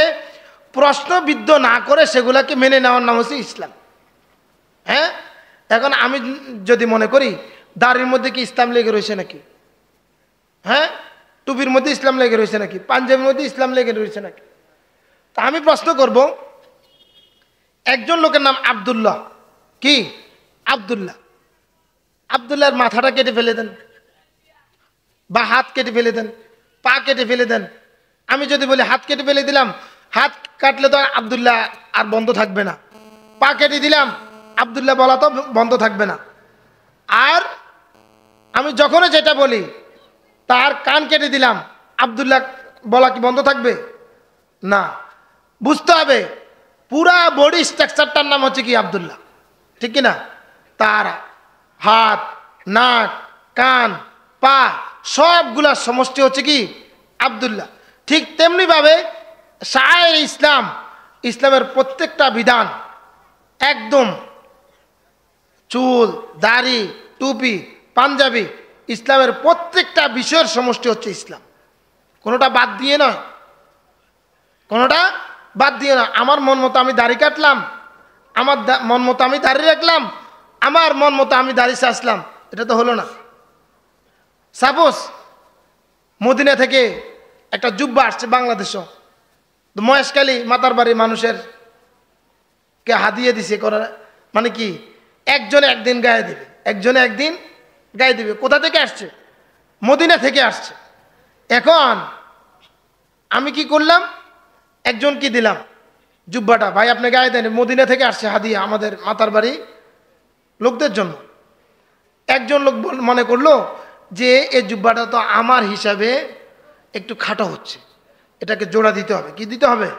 প্রশ্নবিদ্ধ না করে সেগুলাকে মেনে নেওয়ার নাম হচ্ছে ইসলাম। হ্যাঁ, এখন আমি যদি মনে করি দাড়ির মধ্যে কি ইসলাম লেগে রয়েছে নাকি? হ্যাঁ, টুপির মধ্যে ইসলাম লেগে রয়েছে নাকি? পাঞ্জাবির মধ্যে ইসলাম লেগে রয়েছে নাকি? তা আমি প্রশ্ন করব, একজন লোকের নাম আব্দুল্লাহ, কি আব্দুল্লাহ, আব্দুল্লাহর মাথাটা কেটে ফেলে দেন, বা হাত কেটে ফেলে দেন, পা কেটে ফেলে দেন। আমি যদি বলি হাত কেটে ফেলে দিলাম, হাত কাটলে তো আব্দুল্লাহ আর বন্ধ থাকবে না। পা কেটে দিলাম, আব্দুল্লাহ বলা তো বন্ধ থাকবে না। আর আমি যখনই যেটা বলি, তার কান কেটে দিলাম, আব্দুল্লাহ বলা কি বন্ধ থাকবে? না। বুঝতে হবে পুরা বডি স্ট্রাকচারটার নাম হচ্ছে কি? আব্দুল্লাহ, ঠিক কিনা? তার হাত, নাক, কান, পা সবগুলার সমষ্টি হচ্ছে কি? আব্দুল্লাহ। ঠিক তেমনি ভাবে শায়ের ইসলাম, ইসলামের প্রত্যেকটা বিধান একদম চুল, দাড়ি, টুপি, পাঞ্জাবি, ইসলামের প্রত্যেকটা বিষয়ের সমষ্টি হচ্ছে ইসলাম। কোনোটা বাদ দিয়ে নয়, কোনোটা বাদ দিয়ে না। আমার মন মতো আমি দাড়ি কাটলাম, আমার মন মতো আমি দাড়ি রাখলাম, আমার মন মতো আমি দাড়ি চাষলাম, এটা তো হলো না। সাপোজ মদিনা থেকে একটা জুব্বা আসছে বাংলাদেশও, তো মহেশখালী মাতার বাড়ির মানুষের কে হাদিয়ে দিছে করার, মানে কি একজনে একদিন গায়ে দিবে, একজনে একদিন গায়ে দিবে। কোথা থেকে আসছে? মদিনা থেকে আসছে। এখন আমি কি করলাম? একজন কি দিলাম জুব্বাটা, ভাই আপনি গায়ে দেন, মদিনা থেকে আসছে হাদিয়া আমাদের মাতার বাড়ি লোকদের জন্য। একজন লোক মনে করলো যে এই জুব্বাটা তো আমার হিসাবে একটু খাটো হচ্ছে, এটাকে জোড়া দিতে হবে। কি দিতে হবে?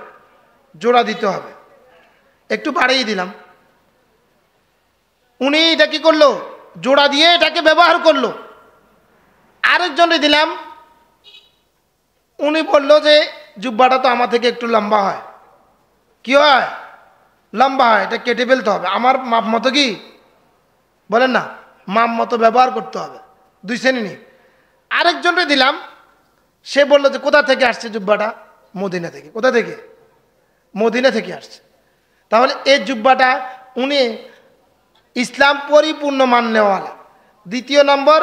জোড়া দিতে হবে। একটু বাড়িয়ে দিলাম, উনি এটা কি করলো? জোড়া দিয়ে এটাকে ব্যবহার করলো। আরেকজনে দিলাম, উনি বললো যে জুব্বাটা তো আমার থেকে একটু লম্বা হয়। কি হয়? লম্বা হয়, এটা কেটে ফেলতে হবে। আমার মাপ মতো কি বলেন না, মাপ মতো ব্যবহার করতে হবে। দুই শ্রেণী। আরেকজনকে দিলাম, সে বললো যে কোথা থেকে আসছে জুব্বাটা? মদিনা থেকে। কোথা থেকে? মদিনা থেকে আসছে। তাহলে এই জুব্বাটা উনি ইসলাম পরিপূর্ণ মাননেওয়ালা। দ্বিতীয় নম্বর,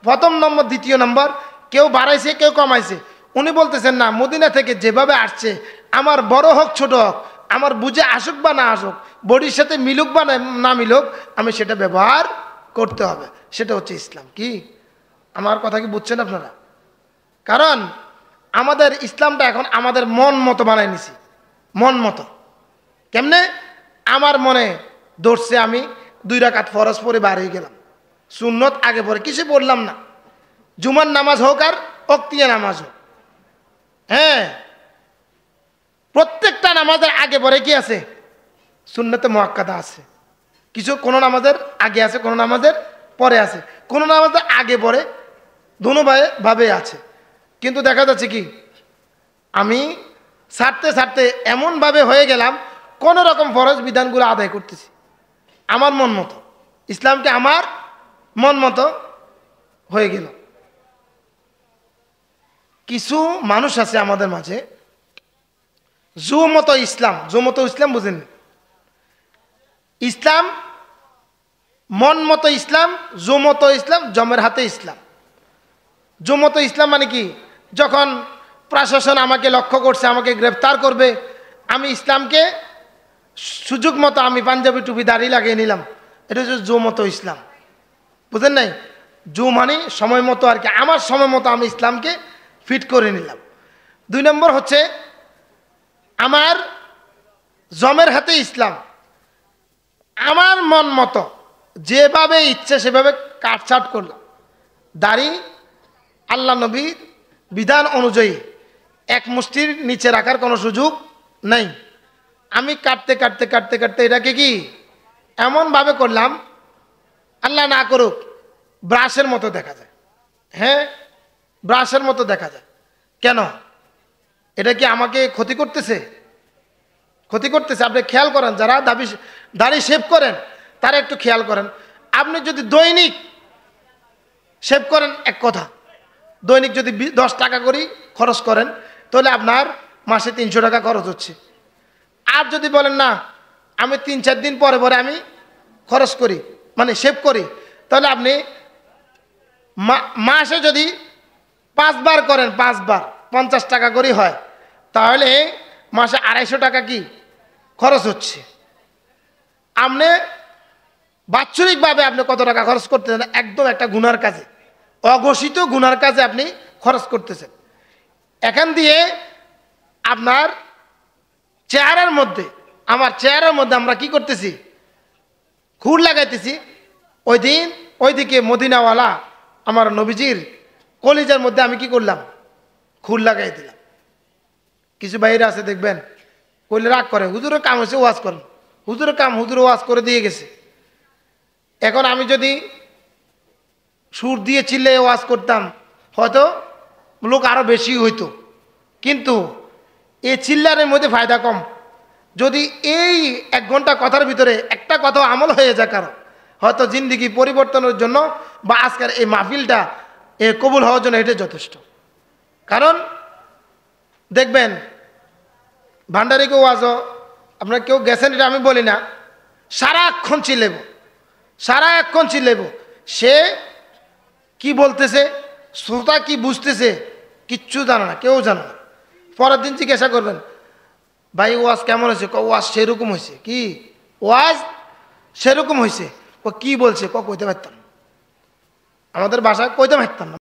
প্রথম নম্বর, দ্বিতীয় নম্বর, কেউ বাড়াইছে কেউ কমাইছে, উনি বলতেছেন না, মদিনা থেকে যেভাবে আসছে আমার বড় হোক ছোট হোক, আমার বুঝে আসুক বা না আসুক, বডির সাথে মিলুক বা না মিলুক, আমি সেটা ব্যবহার করতে হবে। সেটা হচ্ছে ইসলাম। কি আমার কথা কি বুঝছেন আপনারা? কারণ আমাদের ইসলামটা এখন আমাদের মন মতো বানাই নিছি। মন মতো কেমনে? আমার মনে ধরছে আমি 2 রাকাত ফরজ পরে বার হয়ে গেলাম, সুন্নত আগে পরে কিছু বললাম না, জুমার নামাজ হোক আর অক্তিয়া নামাজ হোক, হ্যাঁ প্রত্যেকটা নামাজের আগে পরে কি আছে? সুন্নতে মুআক্কাদা আছে। কিছু কোনো নামাজের আগে আছে, কোনো নামাজের পরে আছে, কোনো নামাজের আগে পরে দুনো ভাবে আছে। কিন্তু দেখা যাচ্ছে কি আমি ছাড়তে ছাড়তে এমনভাবে হয়ে গেলাম কোনো রকম ফরজ বিধানগুলো আদায় করতেছি আমার মন মতো, ইসলামকে আমার মন মতো হয়ে গেল। কিছু মানুষ আছে আমাদের মাঝে জুমতো ইসলাম, জুমতো ইসলাম বুঝেন? ইসলাম মন মতো ইসলাম, জুমতো ইসলাম, জমের হাতে ইসলাম। জুমতো ইসলাম মানে কি? যখন প্রশাসন আমাকে লক্ষ্য করছে, আমাকে গ্রেফতার করবে, আমি ইসলামকে সুযোগ মতো আমি পাঞ্জাবি টুপি দাড়ি লাগিয়ে নিলাম, এটা হচ্ছে জুমতো ইসলাম। বুঝেন নাই? জু মানে সময় মতো আর কি, আমার সময় মতো আমি ইসলামকে ফিট করে নিলাম। 2 নম্বর হচ্ছে আমার জমের হাতে ইসলাম, আমার মন মতো যেভাবে ইচ্ছে সেভাবে কাটছাট করলাম। দাড়ি আল্লাহ নবীর বিধান অনুযায়ী এক মুষ্টির নিচে রাখার কোনো সুযোগ নেই। আমি কাটতে কাটতে কাটতে কাটতে এটাকে কি এমনভাবে করলাম, আল্লাহ না করুক ব্রাশের মতো দেখা যায়। হ্যাঁ ব্রাশের মতো দেখা যায়। কেন? এটা কি আমাকে ক্ষতি করতেছে? ক্ষতি করতেছে। আপনি খেয়াল করেন, যারা দাড়ি শেভ করেন তারা একটু খেয়াল করেন। আপনি যদি দৈনিক শেভ করেন এক কথা, দৈনিক যদি 10 টাকা করে খরচ করেন তাহলে আপনার মাসে 300 টাকা খরচ হচ্ছে। আর যদি বলেন না আমি 3-4 দিন পরে পরে আমি খরচ করি, মানে শেভ করি, তাহলে আপনি মাসে যদি 5 বার করেন, 5 বার 50 টাকা করে হয়, তাহলে মাসে 250 টাকা কি খরচ হচ্ছে। আপনি বাৎসরিকভাবে আপনি কত টাকা খরচ করতেছেন? একদম একটা গুনার কাজে, অঘোষিত গুনার কাজে আপনি খরচ করতেছেন। এখান দিয়ে আপনার চেহারার মধ্যে, আমার চেহারার মধ্যে আমরা কি করতেছি? খুর লাগাইতেছি। ওই দিন ওইদিকে মদিনাওয়ালা আমার নবীজির কলিজার মধ্যে আমি কি করলাম? খুর লাগাই দিলাম। কিছু বাইরে আছে দেখবেন কইলে রাগ করে, হুজুরের কাম হয়েছে ওয়াজ করেন, হুজুরের কাম হুজুর ওয়াজ করে দিয়ে গেছে। এখন আমি যদি সুর দিয়ে চিল্লে ওয়াজ করতাম হয়তো লোক আরো বেশি হইতো, কিন্তু এই চিল্লারের মধ্যে ফায়দা কম। যদি এই 1 ঘন্টা কথার ভিতরে একটা কথা আমল হয়ে যায় কারো, হয়তো জিন্দিগি পরিবর্তনের জন্য বা আজকের এই মাহফিলটা কবুল হওয়ার জন্য এটা যথেষ্ট। কারণ দেখবেন ভান্ডারিকে ওয়াজও আপনার কেউ গেছেন, এটা আমি বলি না, সারাক্ষণ চিল্লেব, সারাক্ষণ চিল্লেব। সে কি বলতেছে, শ্রোতা কি বুঝতেছে কিচ্ছু জানে না, কেউ জানে না। পরের দিন জিজ্ঞাসা করবেন ভাই ওয়াজ কেমন হয়েছে? ওয়াজ সেরকম হয়েছে। কি ওয়াজ সেরকম হয়েছে? কি বলছে? কইতে পারতাম, আমাদের বাসায় কইতে পারতাম না।